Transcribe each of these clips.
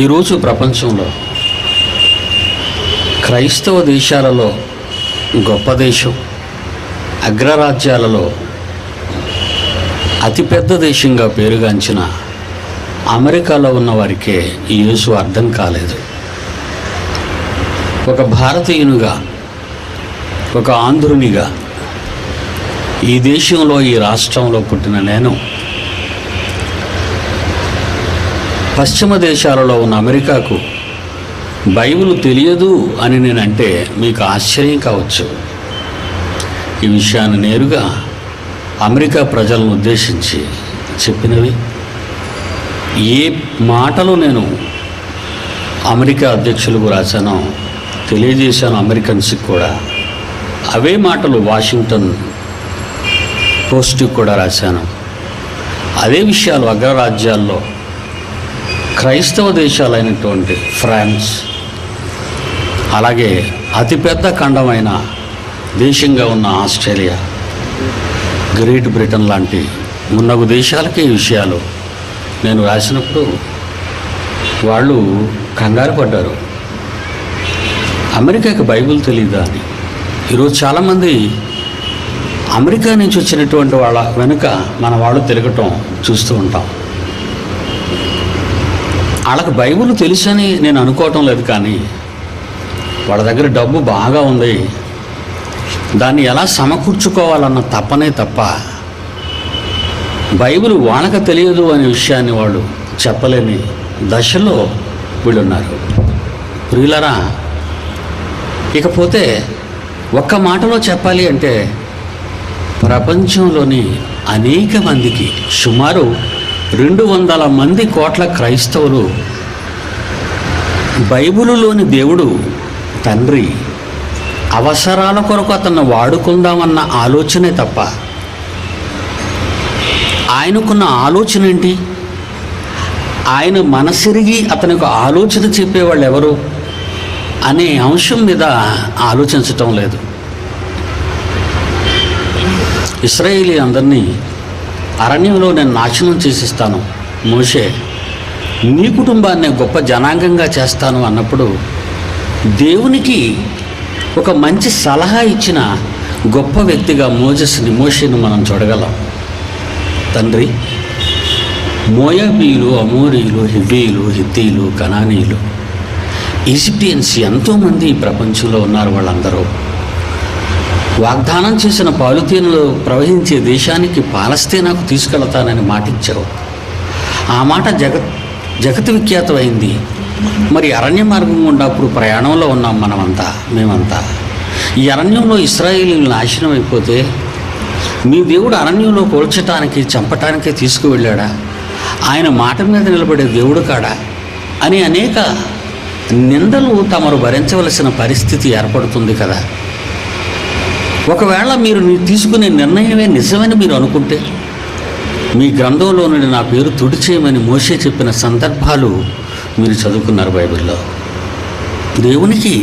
ఈరోజు ప్రపంచంలో క్రైస్తవ దేశాలలో గొప్ప దేశం, అగ్రరాజ్యాలలో అతిపెద్ద దేశంగా పేరుగాంచిన అమెరికాలో ఉన్న వారికే ఈ యేసు అర్థం కాలేదు. ఒక భారతీయునిగా, ఒక ఆంధ్రునిగా ఈ దేశంలో, ఈ రాష్ట్రంలో పుట్టిన నేను పశ్చిమ దేశాలలో ఉన్న అమెరికాకు బైబిల్ తెలియదు అని నేనంటే మీకు ఆశ్చర్యం కావచ్చు. ఈ విషయాన్ని నేరుగా అమెరికా ప్రజలను ఉద్దేశించి చెప్పినవి. ఏ మాటలు నేను అమెరికా అధ్యక్షులకు రాశానో తెలియజేశాను అమెరికన్స్కి కూడా. అవే మాటలు వాషింగ్టన్ పోస్ట్కి కూడా రాశాను. అదే విషయాలు అగ్రరాజ్యాల్లో క్రైస్తవ దేశాలైనటువంటి ఫ్రాన్స్, అలాగే అతిపెద్ద ఖండమైన దేశంగా ఉన్న ఆస్ట్రేలియా, గ్రేట్ బ్రిటన్ లాంటి మున్నగు దేశాలకే ఈ విషయాలు నేను రాసినప్పుడు వాళ్ళు కంగారు పడ్డారు. అమెరికాకి బైబిల్ తెలీదా అని. ఈరోజు చాలామంది అమెరికా నుంచి వచ్చినటువంటి వాళ్ళ వెనుక మన వాళ్ళు తిరగటం చూస్తూ ఉంటాం. వాళ్ళకి బైబిల్ తెలుసని నేను అనుకోవటం లేదు, కానీ వాళ్ళ దగ్గర డబ్బు బాగా ఉంది, దాన్ని ఎలా సమకూర్చుకోవాలన్న తప్పనే తప్ప బైబిల్ వాళ్ళకి తెలియదు అనే విషయాన్ని వాళ్ళు చెప్పలేని దశలో వీళ్ళున్నారు. ప్రియులరా, ఇకపోతే ఒక్క మాటలో చెప్పాలి అంటే ప్రపంచంలోని అనేక మందికి, సుమారు 200 మంది కోట్ల క్రైస్తవులు బైబిలులోని దేవుడు తండ్రి అవసరాల కొరకు అతన్ని వాడుకుందామన్న ఆలోచనే తప్ప ఆయనకున్న ఆలోచన ఏంటి, ఆయన మనసిరిగి అతనికి ఆలోచన చెప్పేవాళ్ళు ఎవరు అనే అంశం మీద ఆలోచించటం లేదు. ఇశ్రాయేలీ అందరినీ అరణ్యంలో నేను నాశనం చేసిస్తాను, మోషే నీ కుటుంబాన్ని గొప్ప జనాంగంగా చేస్తాను అన్నప్పుడు దేవునికి ఒక మంచి సలహా ఇచ్చిన గొప్ప వ్యక్తిగా మోషేను మనం చూడగలం. తండ్రి, మోయాబీలు, అమోరీలు, హివ్వీలు, హిత్తీలు, కనానీయులు, ఈజిప్టియన్స్ ఎంతోమంది ఈ ప్రపంచంలో ఉన్నారు. వాళ్ళందరూ వాగ్దానం చేసిన పాలుతీనులు ప్రవహించే దేశానికి పాలస్తీనాకు తీసుకెళ్తానని మాటిచ్చావు. ఆ మాట జగత్ విఖ్యాతమైంది. మరి అరణ్య మార్గం గుండా అప్పుడు ప్రయాణంలో ఉన్నాం మేమంతా. ఈ అరణ్యంలో ఇశ్రాయేలీయులు నాశనం అయిపోతే మీ దేవుడు అరణ్యంలో పోల్చటానికి, చంపటానికే తీసుకువెళ్ళాడా? ఆయన మాట మీద నిలబడే దేవుడు కాడా అని అనేక నిందలు తమరు భరించవలసిన పరిస్థితి ఏర్పడుతుంది కదా. ఒకవేళ మీరు తీసుకునే నిర్ణయమే నిజమని మీరు అనుకుంటే మీ గ్రంథంలో నుండి నా పేరు తుడిచేయమని మోషే చెప్పిన సందర్భాలు మీరు చదువుకున్నారు బైబిల్లో. దేవునికి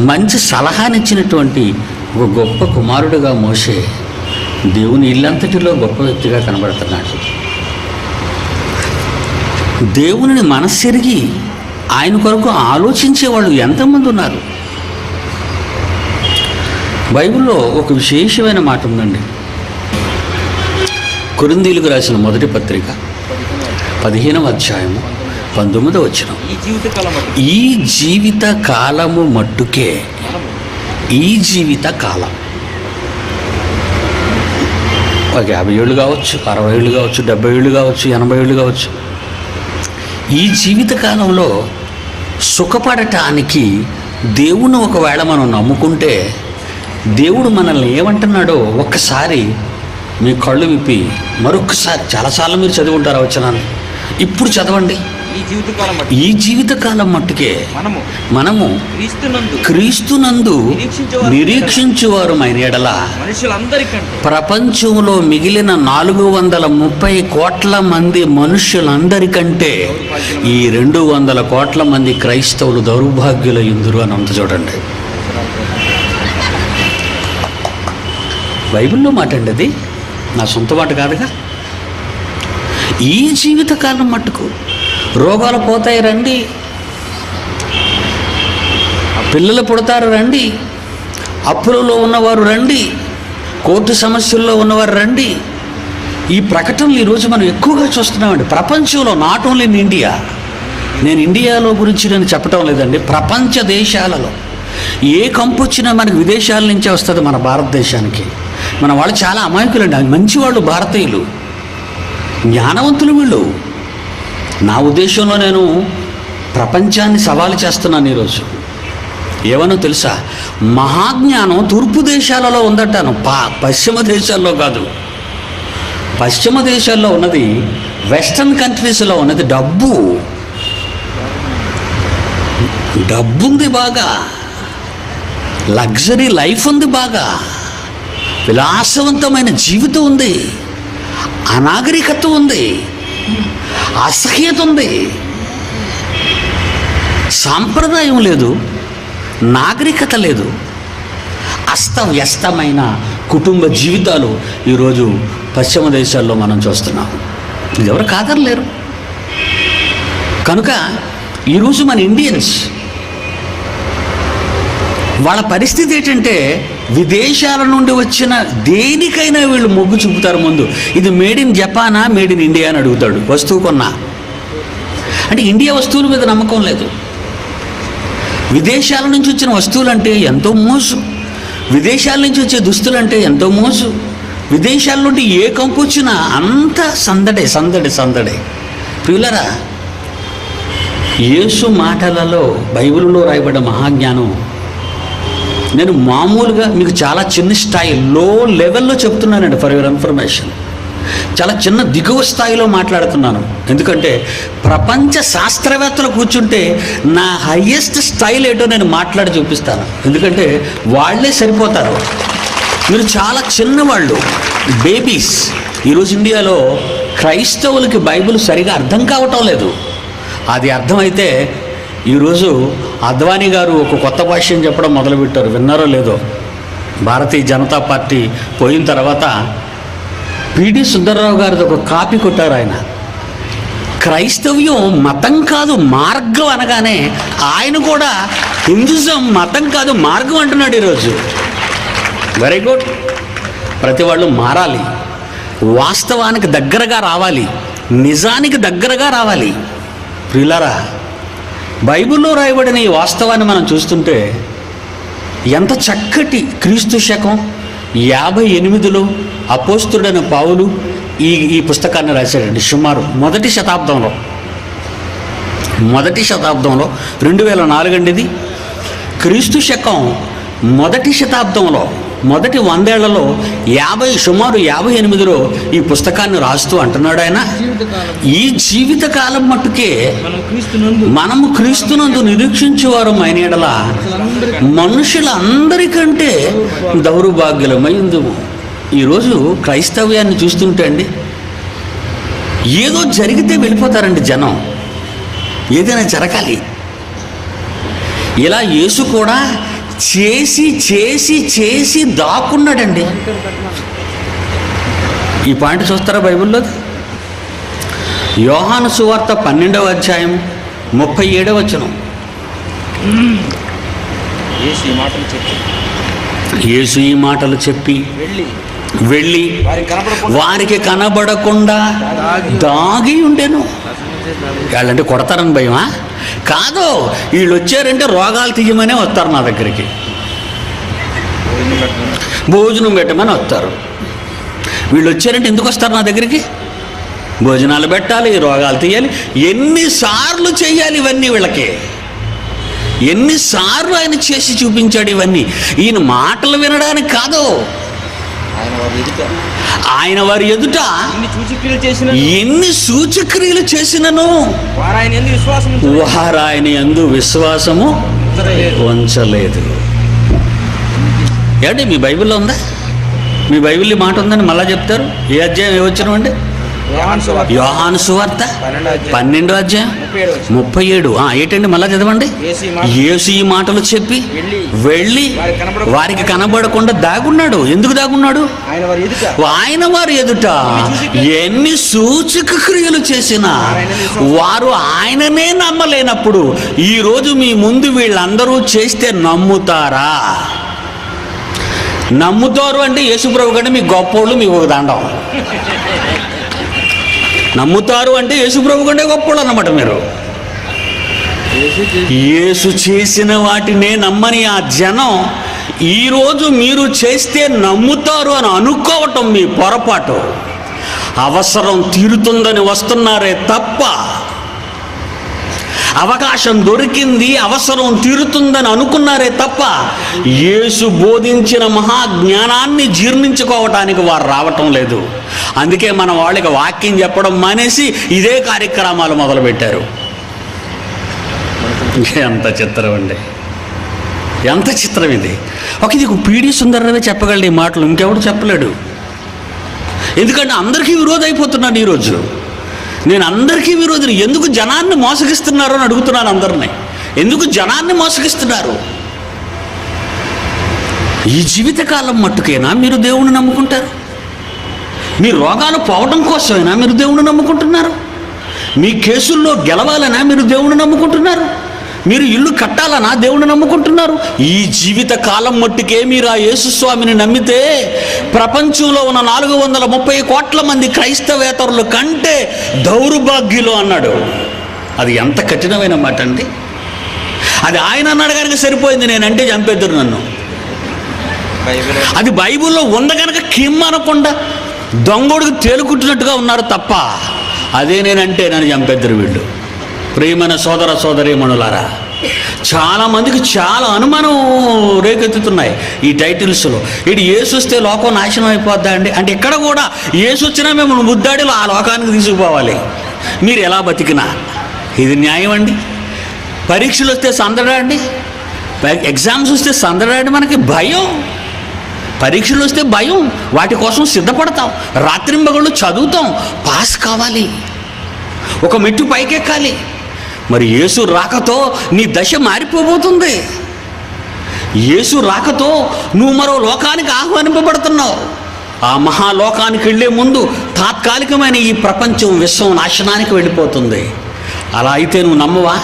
మంచి సలహానిచ్చినటువంటి ఒక గొప్ప కుమారుడుగా మోషే దేవుని ఇల్లంతటిలో గొప్ప వ్యక్తిగా కనబడుతున్నాడు. దేవుని మనస్సెరిగి ఆయన కొరకు ఆలోచించేవాళ్ళు ఎంతమంది ఉన్నారు. బైబిల్లో ఒక విశేషమైన మాట ఉందండి. కొరింథీయులకు రాసిన మొదటి పత్రిక 15వ అధ్యాయము 19వ వచనం. ఈ జీవిత కాలము మట్టుకే, ఈ జీవిత కాలం ఒక 50 ఏళ్ళు కావచ్చు, 60 ఏళ్ళు కావచ్చు, 70 ఏళ్ళు కావచ్చు, 80 ఏళ్ళు కావచ్చు. ఈ జీవిత కాలంలో సుఖపడటానికి దేవుని ఒకవేళ మనం నమ్ముకుంటే దేవుడు మనల్ని ఏమంటున్నాడో ఒక్కసారి మీ కళ్ళు విప్పి మరొకసారి, చాలాసార్లు మీరు చదివి ఉంటారు వచనాన్ని, ఇప్పుడు చదవండి. ఈ జీవితకాలం మట్టుకే మనము క్రీస్తునందు నిరీక్షించువారు మైన ఎడల ప్రపంచంలో మిగిలిన 430 కోట్ల మంది మనుష్యులందరికంటే ఈ 200 కోట్ల మంది క్రైస్తవులు దౌర్భాగ్యులు ఇందురు అని అంత చూడండి. బైబిల్లో మాట అండి, అది నా సొంత మాట కాదుగా. ఈ జీవితకాలం మట్టుకు రోగాలు పోతాయి రండి, పిల్లలు పుడతారు రండి, అప్పులలో ఉన్నవారు రండి, కోర్టు సమస్యల్లో ఉన్నవారు రండి. ఈ ప్రకటనలు ఈరోజు మనం ఎక్కువగా చూస్తున్నామండి ప్రపంచంలో. Not only in India. నేను ఇండియాలో గురించి నేను చెప్పటం లేదండి, ప్రపంచ దేశాలలో ఏ కంపు వచ్చినా మనకి విదేశాల నుంచే వస్తుంది మన భారతదేశానికి. మన వాళ్ళు చాలా అమాయకులండి, మంచివాళ్ళు, భారతీయులు, జ్ఞానవంతులు వీళ్ళు. నా ఉద్దేశంలో నేను ప్రపంచాన్ని సవాలు చేస్తున్నాను ఈరోజు. ఏమనో తెలుసా, మహాజ్ఞానం తూర్పు దేశాలలో ఉందటాను, పశ్చిమ దేశాల్లో కాదు. పశ్చిమ దేశాల్లో ఉన్నది, వెస్టర్న్ కంట్రీస్లో ఉన్నది డబ్బు. డబ్బు ఉంది బాగా, లగ్జరీ లైఫ్ ఉంది బాగా, విలాసవంతమైన జీవితం ఉంది, అనాగరికత ఉంది, అసహ్యత ఉంది, సాంప్రదాయం లేదు, నాగరికత లేదు, అస్తవ్యస్తమైన కుటుంబ జీవితాలు ఈరోజు పశ్చిమ దేశాల్లో మనం చూస్తున్నాం. ఇది ఎవరు కాదనలేరు. కనుక ఈరోజు మన ఇండియన్స్ వాళ్ళ పరిస్థితి ఏంటంటే, విదేశాల నుండి వచ్చిన దేనికైనా వీళ్ళు మొగ్గు చూపుతారు ముందు. ఇది మేడ్ ఇన్ జపానా, మేడ్ ఇన్ ఇండియా అని అడుగుతాడు వస్తువు కొన్నా. అంటే ఇండియా వస్తువుల మీద నమ్మకం లేదు. విదేశాల నుంచి వచ్చిన వస్తువులు అంటే ఎంతో మోసు, విదేశాల నుంచి వచ్చే దుస్తులు అంటే ఎంతో మోసు, విదేశాల నుండి ఏ కంపు వచ్చినా అంత సందడే సందడే సందడే. ప్రియులరా, యేసు మాటలలో బైబిల్లో రాయబడ్డ మహాజ్ఞానం నేను మామూలుగా మీకు చాలా చిన్న స్థాయి, లో లెవెల్లో చెప్తున్నానండి. ఫర్ యువర్ ఇన్ఫర్మేషన్, చాలా చిన్న దిగువ స్థాయిలో మాట్లాడుతున్నాను. ఎందుకంటే ప్రపంచ శాస్త్రవేత్తలు కూర్చుంటే నా హయ్యెస్ట్ స్టైల్ ఏంటో నేను మాట్లాడి చూపిస్తాను. ఎందుకంటే వాళ్ళే సరిపోతారు. మీరు చాలా చిన్నవాళ్ళు, బేబీస్. ఈరోజు ఇండియాలో క్రైస్తవులకి బైబిల్ సరిగా అర్థం కావటం లేదు. అది అర్థమైతే ఈరోజు అద్వానీ గారు ఒక కొత్త భాష్యం చెప్పడం మొదలుపెట్టారు. విన్నారో లేదో, భారతీయ జనతా పార్టీ పోయిన తర్వాత పిడి సుందర్రావు గారిది ఒక కాపీ కొట్టారు ఆయన. క్రైస్తవ్యం మతం కాదు మార్గం అనగానే ఆయన కూడా హిందూజం మతం కాదు మార్గం అంటున్నాడు ఈరోజు. Very good. ప్రతి వాళ్ళు మారాలి, వాస్తవానికి దగ్గరగా రావాలి, నిజానికి దగ్గరగా రావాలి. ప్రియులారా, బైబిల్లో రాయబడిన ఈ వాస్తవాన్ని మనం చూస్తుంటే ఎంత చక్కటి క్రీస్తు శకం 58లో అపోస్తుడైన పౌలు ఈ పుస్తకాన్ని రాశాడండి. సుమారు మొదటి శతాబ్దంలో 2004 అండి ఇది. క్రీస్తు శకం మొదటి శతాబ్దంలో, మొదటి 100 ఏళ్లలో సుమారు 58లో ఈ పుస్తకాన్ని రాస్తూ అంటున్నాడు ఆయన, ఈ జీవితకాలం మట్టుకే మనము క్రీస్తునందు నిరీక్షించేవారు అయిన యెడల మనుషులందరికంటే దౌర్భాగ్యులమైందుము. ఈరోజు క్రైస్తవ్యాన్ని చూస్తుంటే అండి, ఏదో జరిగితే వెళ్ళిపోతారండి జనం. ఏదైనా జరగాలి. ఇలా యేసు కూడా చేసి చేసి చేసి దాక్కున్నాడండి. ఈ పాయింట్ చూస్తారా బైబిల్లో? యోహాను సువార్త 12వ అధ్యాయం 37వ వచనం. యేసు ఈ మాటలు చెప్పి వెళ్ళి వారికి కనబడకుండా దాగి ఉండెను. వాళ్ళంటే కొడతారని భయమా? కాదు, వీళ్ళు వచ్చారంటే రోగాలు తీయమనే వస్తారు నా దగ్గరికి, భోజనం పెట్టమని వస్తారు. వీళ్ళు వచ్చారంటే ఎందుకు వస్తారు నా దగ్గరికి? భోజనాలు పెట్టాలి, రోగాలు తీయాలి. ఎన్నిసార్లు చేయాలి ఇవన్నీ వీళ్ళకి? ఎన్నిసార్లు ఆయన చేసి చూపించాడు ఇవన్నీ? ఈయన మాటలు వినడానికి కాదు, ఆయన వారి ఎదుట ఎన్ని సూచక్రియలు చేసినను వారు ఆయన యందు విశ్వాసము ఉంచలేదు. ఏమండి, మీ బైబిల్లో ఉందా? మీ బైబిల్ మాట ఉందని మళ్ళా చెప్తారు. ఏ అధ్యాయం ఏ వచనం అండి? యోహాను సువార్త 12వ అధ్యాయం 37. ఏంటండి మళ్ళా చదవండి. యేసు ఈ మాటలు చెప్పి వెళ్ళి వారికి కనబడకుండా దాగున్నాడు. ఎందుకు దాగున్నాడు? ఆయన వారి ఎదుట ఎన్ని సూచక క్రియలు చేసినా వారు ఆయననే నమ్మలేనప్పుడు ఈరోజు మీ ముందు వీళ్ళందరూ చేస్తే నమ్ముతారా? నమ్ముతారు అంటే యేసుప్రభు కంటే మీ గొప్పోళ్ళు మీకు ఒక దండం. నమ్ముతారు అంటే యేసుప్రభు కంటే గొప్పోళ్ళు అన్నమాట. మీరు యేసు చేసిన వాటినే నమ్మని ఆ జనం ఈరోజు మీరు చేస్తే నమ్ముతారు అని అనుకోవటం మీ పొరపాటు. అవసరం తీరుతుందని వస్తున్నారే తప్ప, అవకాశం దొరికింది అవసరం తీరుతుందని అనుకున్నారే తప్ప యేసు బోధించిన మహాజ్ఞానాన్ని జీర్ణించుకోవటానికి వారు రావటం లేదు. అందుకే మన వాళ్ళకి వాక్యం చెప్పడం మానేసి ఇదే కార్యక్రమాలు మొదలుపెట్టారు. ఎంత చిత్రం అండి, ఎంత చిత్రం ఇది. ఇది పీడి సుందరరావే చెప్పగలడు ఈ మాటలు, ఇంకెవడు చెప్పలేడు. ఎందుకంటే అందరికీ విరోధం అయిపోతున్నాడు ఈరోజు. నేను అందరికీ విరోధిని. ఎందుకు జనాన్ని మోసగిస్తున్నారు అని అడుగుతున్నాను అందరినీ. ఎందుకు జనాన్ని మోసగిస్తున్నారు? ఈ జీవితకాలం మట్టుకైనా మీరు దేవుణ్ణి నమ్ముకుంటారు? మీ రోగాలు పోవడం కోసమైనా మీరు దేవుణ్ణి నమ్ముకుంటున్నారు? మీ కేసుల్లో గెలవాలనా మీరు దేవుణ్ణి నమ్ముకుంటున్నారు? మీరు ఇల్లు కట్టాలనా దేవుణ్ణి నమ్ముకుంటున్నారు? ఈ జీవిత కాలం మట్టుకే మీరు ఆ యేసుస్వామిని నమ్మితే ప్రపంచంలో ఉన్న 430 కోట్ల మంది క్రైస్తవేతరుల కంటే దౌర్భాగ్యులు అన్నాడు. అది ఎంత కఠినమైన మాట అండి. అది ఆయన అన్నాడు కనుక సరిపోయింది, నేనంటే చంపేద్దరు నన్ను. అది బైబిల్లో ఉంది కనుక కిమ్ అనకుండా దొంగోడికి తేలుకుంటున్నట్టుగా ఉన్నారు తప్ప అదే నేనంటే నన్ను చంపేద్దరు వీళ్ళు. ప్రియమైన సోదర సోదరీమణులారా, చాలామందికి చాలా అనుమానం రేకెత్తుతున్నాయి ఈ టైటిల్స్లో. ఇటు యేసు వస్తే లోకం నాశనం అయిపోద్దా అండి అంటే ఇక్కడ కూడా యేసు వచ్చినా మేము ముద్దాడి ఆ లోకానికి తీసుకుపోవాలి. మీరు ఎలా బతికినా ఇది న్యాయం అండి? పరీక్షలు వస్తే సందడా అండి, ఎగ్జామ్స్ వస్తే సందడా అండి. మనకి భయం, పరీక్షలు వస్తే భయం, వాటి కోసం సిద్ధపడతాం, రాత్రింబగళ్ళు చదువుతాం, పాస్ కావాలి, ఒక మెట్టు పైకెక్కాలి. మరి యేసు రాకతో నీ దశ మారిపోబోతుంది. యేసు రాకతో నువ్వు మరో లోకానికి ఆహ్వానింపబడుతున్నావు. ఆ మహాలోకానికి వెళ్ళే ముందు తాత్కాలికమైన ఈ ప్రపంచం విశ్వం నాశనానికి వెళ్ళిపోతుంది. అలా అయితే నువ్వు నమ్మవా?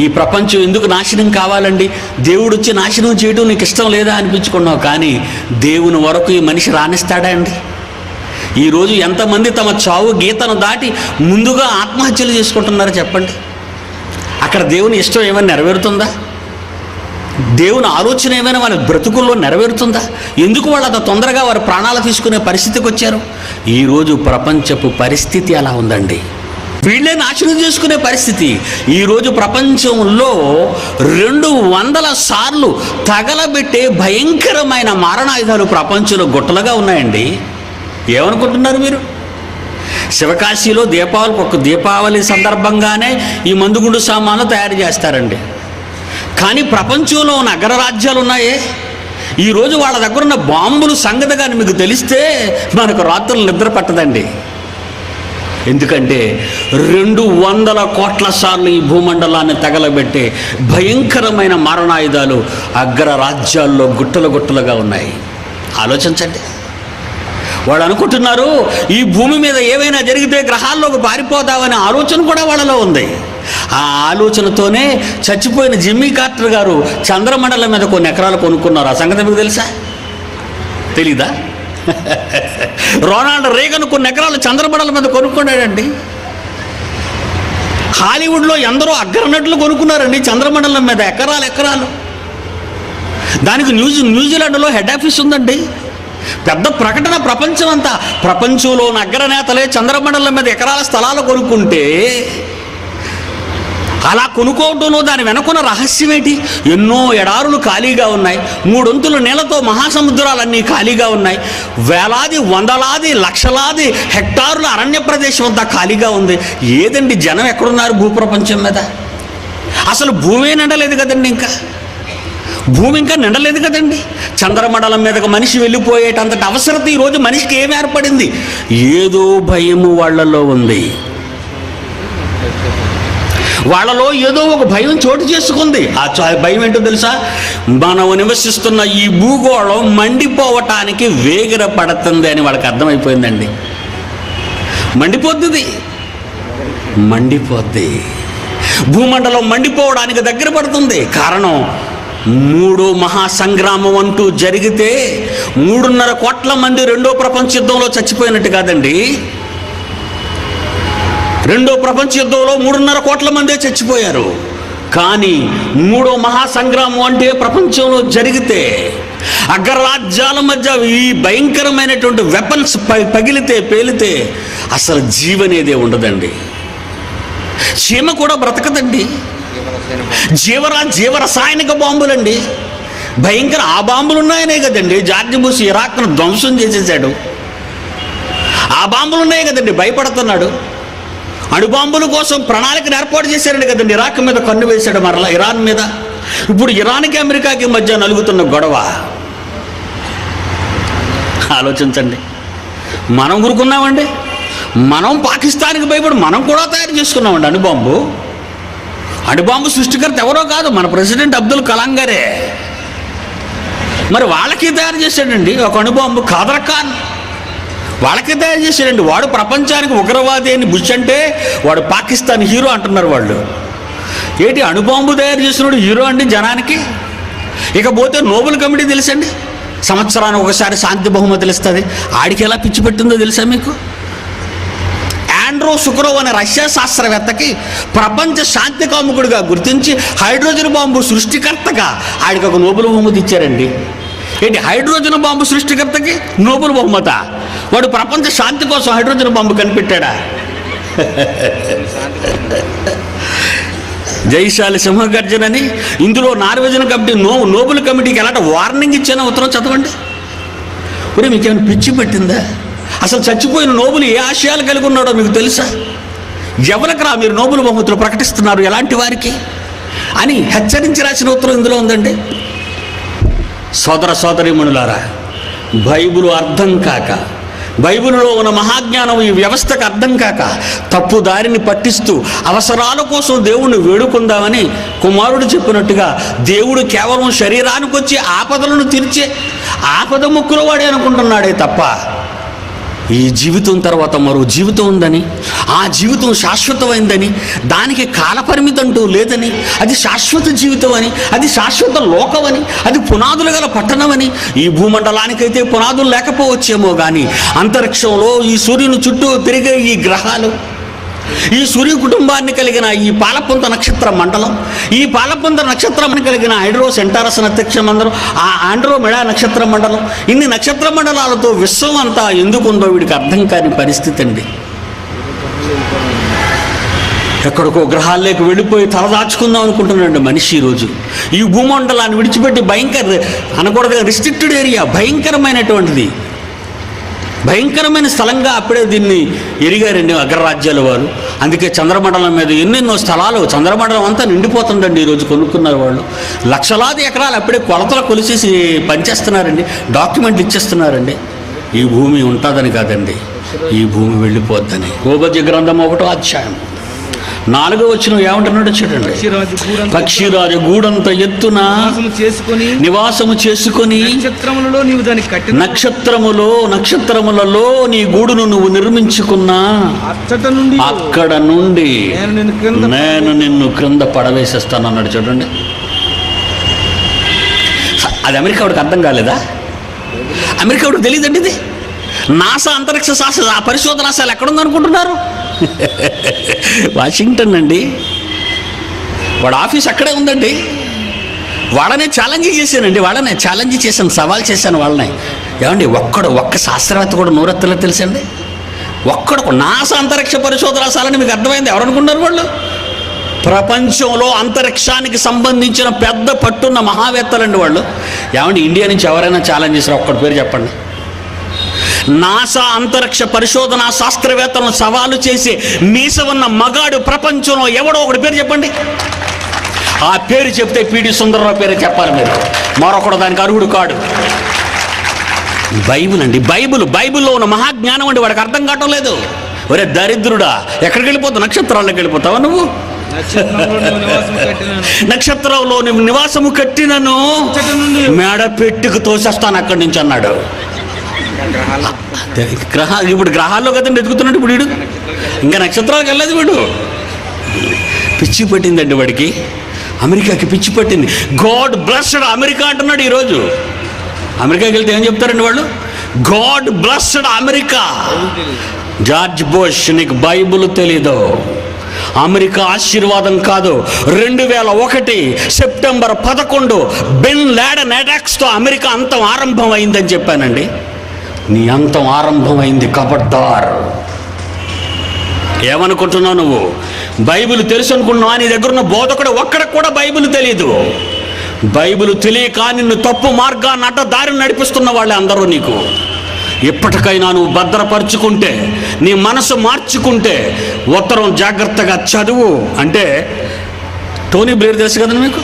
ఈ ప్రపంచం ఎందుకు నాశనం కావాలండి? దేవుడు వచ్చి నాశనం చేయడం నీకు ఇష్టం లేదా అనిపించుకున్నావు, కానీ దేవుని వరకు ఈ మనిషి రాణిస్తాడా అండి? ఈరోజు ఎంతమంది తమ చావు గీతను దాటి ముందుగా ఆత్మహత్యలు చేసుకుంటున్నారో చెప్పండి. అక్కడ దేవుని ఇష్టం ఏమైనా నెరవేరుతుందా? దేవుని ఆలోచన ఏమైనా వాళ్ళ బ్రతుకుల్లో నెరవేరుతుందా? ఎందుకు వాళ్ళు అంత తొందరగా వారి ప్రాణాలు తీసుకునే పరిస్థితికి వచ్చారు? ఈరోజు ప్రపంచపు పరిస్థితి అలా ఉందండి. వీళ్ళే నాశనం చేసుకునే పరిస్థితి. ఈరోజు ప్రపంచంలో 200 సార్లు తగలబెట్టే భయంకరమైన మారణాయుధాలు ప్రపంచంలో గుట్టలుగా ఉన్నాయండి. ఏమనుకుంటున్నారు మీరు? శివకాశీలో దీపావళి సందర్భంగానే ఈ మందుగుండు సామాన్లు తయారు చేస్తారండి. కానీ ప్రపంచంలో ఉన్న అగ్రరాజ్యాలు ఉన్నాయే, ఈరోజు వాళ్ళ దగ్గర ఉన్న బాంబులు సంగతి కానీ మీకు తెలిస్తే మనకు రాత్రులు నిద్ర పట్టదండి. ఎందుకంటే 200 కోట్ల సార్లు ఈ భూమండలాన్ని తగలబెట్టే భయంకరమైన మారణాయుధాలు అగ్రరాజ్యాల్లో గుట్టలుగా ఉన్నాయి. ఆలోచించండి. వాళ్ళు అనుకుంటున్నారు ఈ భూమి మీద ఏవైనా జరిగితే గ్రహాల్లోకి పారిపోతామనే ఆలోచన కూడా వాళ్ళలో ఉంది. ఆ ఆలోచనతోనే చచ్చిపోయిన జిమ్మీ కార్టర్ గారు చంద్రమండలం మీద కొన్ని ఎకరాలు కొనుక్కున్నారు. ఆ సంగతి మీకు తెలుసా? తెలీదా? రొనాల్డ్ రేగన్ కొన్ని ఎకరాలు చంద్రమండలం మీద కొనుక్కున్నాడండి. హాలీవుడ్లో ఎందరో అగ్రనటులు కొనుక్కున్నారండి చంద్రమండలం మీద ఎకరాలు. దానికి న్యూజిలాండ్లో హెడ్ ఆఫీస్ ఉందండి. పెద్ద ప్రకటన ప్రపంచంలో ఉన్న అగ్రనేతలే చంద్రమండలం మీద ఎకరాల స్థలాలు కొనుక్కుంటే, అలా కొనుక్కోవడంలో దాని వెనుకున్న రహస్యం ఏంటి? ఎన్నో ఎడారులు ఖాళీగా ఉన్నాయి, 3 వంతుల నీళ్లతో మహాసముద్రాలన్నీ ఖాళీగా ఉన్నాయి, వేలాది వందలాది లక్షలాది హెక్టారుల అరణ్య ప్రదేశం అంతా ఖాళీగా ఉంది. ఏదండి జనం ఎక్కడున్నారు భూప్రపంచం మీద? అసలు భూమే నిండలేదు కదండి. ఇంకా భూమి ఇంకా నిండలేదు కదండి. చంద్రమండలం మీదకు మనిషి వెళ్ళిపోయేటంతటి అవసరత ఈరోజు మనిషికి ఏమి ఏర్పడింది? ఏదో భయము వాళ్ళలో ఉంది. వాళ్ళలో ఏదో ఒక భయం చోటు చేసుకుంది. ఆ భయం ఏంటో తెలుసా? మనం నివసిస్తున్న ఈ భూగోళం మండిపోవటానికి వేగిర పడుతుంది అని వాళ్ళకి అర్థమైపోయిందండి. మండిపోద్ది. భూమండలం మండిపోవడానికి దగ్గర పడుతుంది. కారణం, 3వ మహాసంగ్రామం అంటూ జరిగితే 3.5 కోట్ల మంది 2వ ప్రపంచ యుద్ధంలో చచ్చిపోయినట్టు కాదండి. 2వ ప్రపంచ యుద్ధంలో 3.5 కోట్ల మందే చచ్చిపోయారు. కానీ 3వ మహాసంగ్రామం అంటే ప్రపంచంలో జరిగితే అగ్రరాజ్యాల మధ్య ఈ భయంకరమైనటువంటి వెపన్స్ పగిలితే పేలితే అసలు జీవనేదే ఉండదండి. చీమ కూడా బ్రతకదండి. జీవరసాయనిక బాంబులండి, భయంకర. ఆ బాంబులు ఉన్నాయనే కదండి జార్జ్ బుష్ ఇరాక్ను ధ్వంసం చేసేసాడు. ఆ బాంబులు ఉన్నాయి కదండి భయపడుతున్నాడు. అణుబాంబుల కోసం ప్రణాళికను ఏర్పాటు చేశాడు కదండి. ఇరాక్ మీద కన్ను వేశాడు, మరలా ఇరాన్ మీద. ఇప్పుడు ఇరాన్కి అమెరికాకి మధ్య నలుగుతున్న గొడవ ఆలోచించండి. మనం ఊరుకున్నామండి. మనం పాకిస్తాన్కి భయపడి మనం కూడా తయారు చేసుకున్నామండి అణుబాంబు సృష్టికర్త ఎవరో కాదు, మన ప్రెసిడెంట్ అబ్దుల్ కలాం గారే. మరి వాళ్ళకి తయారు చేశాడండి ఒక అణుబాంబు. ఖాదర్ ఖాన్ వాళ్ళకి తయారు చేశాడండి. వాడు ప్రపంచానికి ఉగ్రవాది అని బుష్ అంటే వాడు పాకిస్తాన్ హీరో అంటున్నారు వాళ్ళు. ఏంటి అణుబాంబు తయారు చేసినాడు హీరో అండి జనానికి? ఇకపోతే నోబెల్ కమిటీ తెలుసండి, సంవత్సరానికి ఒకసారి శాంతి బహుమతులు ఇస్తుంది. ఆడికి ఎలా పిచ్చి పెట్టిందో తెలుసా మీకు? ఆండ్రో సుకరోవ్ అనే రష్యా శాస్త్రవేత్తకి ప్రపంచ శాంతి కాముకుడిగా గుర్తించి హైడ్రోజన్ బాంబు సృష్టికర్తగా ఆడికి ఒక నోబెల్ బహుమతి ఇచ్చారండి. ఏంటి హైడ్రోజన్ బాంబు సృష్టికర్తకి నోబెల్ బహుమత? వాడు ప్రపంచ శాంతి కోసం హైడ్రోజన్ బాంబు కనిపెట్టాడా? జైశాలి సింహగర్జనని ఇందులో నార్వేజన్ కమిటీ నోబెల్ కమిటీకి ఎలాంటి వార్నింగ్ ఇచ్చానో ఉత్తరం చదవండి. మరి మీకేమైనా పిచ్చి పెట్టిందా? అసలు చచ్చిపోయిన నోబెల్ ఏ ఆశయాలు కలిగి ఉన్నాడో మీకు తెలుసా? ఎవరికి మీరు నోబెల్ బహుమతులు ప్రకటిస్తున్నారు, ఎలాంటి వారికి అని హెచ్చరించి రాసిన ఉత్తరం ఇందులో ఉందండి. సోదర సోదరీమణులారా, బైబిల్ అర్థం కాక, బైబిల్లో ఉన్న మహాజ్ఞానం ఈ వ్యవస్థకు అర్థం కాక తప్పు దారిని పట్టిస్తూ అవసరాల కోసం దేవుణ్ణి వేడుకుందామని కుమారుడు చెప్పినట్టుగా దేవుడు కేవలం శరీరానికి వచ్చి ఆపదలను తీర్చే ఆపద ముక్కుల వాడే అనుకుంటున్నాడే తప్ప ఈ జీవితం తర్వాత మరో జీవితం ఉందని, ఆ జీవితం శాశ్వతమైందని, దానికి కాలపరిమితి అంటూ లేదని, అది శాశ్వత జీవితం అని, అది శాశ్వత లోకం అని, అది పునాదులు గల పట్టణం అని. ఈ భూమండలానికైతే పునాదులు లేకపోవచ్చేమో కానీ అంతరిక్షంలో ఈ సూర్యుని చుట్టూ తిరిగే ఈ గ్రహాలు, ఈ సూర్య కుటుంబాన్ని కలిగిన ఈ పాలపుంత నక్షత్ర మండలం, ఈ పాలపుంత నక్షత్రాన్ని కలిగిన హైడ్రో సెంటారస్ నక్షత్ర మండలం, ఆ ఆండ్రోమెడా నక్షత్ర మండలం, ఇన్ని నక్షత్ర మండలాలతో విశ్వం అంతా ఎందుకుందో వీడికి అర్థం కాని పరిస్థితి అండి. ఎక్కడికో గ్రహాల్లోకి వెళ్ళిపోయి తలదాచుకుందాం అనుకుంటున్నాడు మనిషి. ఈరోజు ఈ భూమండలాన్ని విడిచిపెట్టి అనకూడదు రిస్ట్రిక్టెడ్ ఏరియా, భయంకరమైన స్థలంగా అప్పుడే దీన్ని ఎరిగారండి అగ్రరాజ్యాల వారు. అందుకే చంద్రమండలం మీద ఎన్నెన్నో స్థలాలు, చంద్రమండలం అంతా నిండిపోతుందండి ఈరోజు. కొనుక్కున్నారు వాళ్ళు లక్షలాది ఎకరాలు అప్పుడే కొలతలు కొలిసేసి పనిచేస్తున్నారండి, డాక్యుమెంట్లు ఇచ్చేస్తున్నారండి. ఈ భూమి ఉంటుందని కాదండి, ఈ భూమి వెళ్ళిపోద్దని. ఉపద్య గ్రంథం 1వ అధ్యాయం 4వ వచనం ఏమంటున్నాడో చూడండి. పక్షిరాజు గూడంత ఎత్తున నివాసము చేసుకొని నక్షత్రములలో నీ గూడును నువ్వు నిర్మించుకున్నా అక్కడ నుండి నేను నిన్ను క్రింద పడవేసేస్తాను అన్నాడు. చూడండి, అది అమెరికా వాడికి అర్థం కాలేదా? అమెరికా వాడికి తెలియదండి ఇది. నాసా అంతరిక్ష శాస్త్ర పరిశోధనాశాల ఎక్కడుందనుకుంటున్నారు? వాషింగ్టన్ అండి. వాడు ఆఫీస్ అక్కడే ఉందండి. వాళ్ళనే ఛాలెంజ్ చేశాను, సవాల్ చేశాను వాళ్ళని. ఏమండి ఒక్క శాస్త్రవేత్త కూడా నూరెత్తలే తెలుసండి? నాసా అంతరిక్ష పరిశోధనాశాలని మీకు అర్థమైంది? ఎవరనుకున్నారు వాళ్ళు? ప్రపంచంలో అంతరిక్షానికి సంబంధించిన పెద్ద పట్టున్న మహావేత్తలండి వాళ్ళు. ఏమండి ఇండియా నుంచి ఎవరైనా ఛాలెంజ్ చేశారు? ఒక్కడి పేరు చెప్పండి. నాసా అంతరిక్ష పరిశోధన శాస్త్రవేత్తలను సవాలు చేసి మీస ఉన్న మగాడు ప్రపంచంలో ఎవడో ఒకటి పేరు చెప్పండి. ఆ పేరు చెప్తే పిడి సుందరరావు పేరు చెప్పాలి మీరు, మరొకడు దానికి అర్హుడు కాడు. బైబిల్ అండి, బైబిల్లో ఉన్న మహాజ్ఞానం అండి, వాడికి అర్థం కావటం లేదు. ఒరే దరిద్రుడా, ఎక్కడికి వెళ్ళిపోతావు? నక్షత్రాల్లోకి వెళ్ళిపోతావా నువ్వు? నక్షత్రంలో నివాసము కట్టినను మేడ పెట్టుకు తోసేస్తాను అక్కడి నుంచి అన్నాడు. ఇప్పుడు గ్రహాల్లో కదండి ఎదుగుతున్నాడు ఇప్పుడు వీడు, ఇంకా నక్షత్రాలకు వెళ్ళదు వీడు. పిచ్చి పట్టిందండి వాడికి, అమెరికాకి పిచ్చి పట్టింది. గాడ్ బ్లెస్డ్ అమెరికా అంటున్నాడు ఈరోజు. అమెరికాకి వెళ్తే ఏం చెప్తారండి వాళ్ళు? God blessed America. George bush, నీకు బైబిల్ తెలీదు, అమెరికా ఆశీర్వాదం కాదు. 2001 సెప్టెంబర్ 11 బిన్ లాడెన్ అటాక్స్తో అమెరికా అంతం ఆరంభం అయిందని చెప్పానండి. నీ అంతం ఆరంభమైంది, కబడ్దార్. ఏమనుకుంటున్నావు నువ్వు? బైబిల్ తెలుసు అనుకున్నావా? నీ దగ్గర ఉన్న బోధకుడు ఒక్కడికి కూడా బైబిల్ తెలియదు. బైబిల్ తెలియక నిన్ను తప్పు మార్గాన్ని అడ్డ దారిని నడిపిస్తున్న వాళ్ళే అందరూ. నీకు ఎప్పటికైనా నువ్వు భద్రపరుచుకుంటే, నీ మనసు మార్చుకుంటే, ఉత్తరం జాగ్రత్తగా చదువు. అంటే టోనీ బ్లేర్ తెలుసు కదండి మీకు?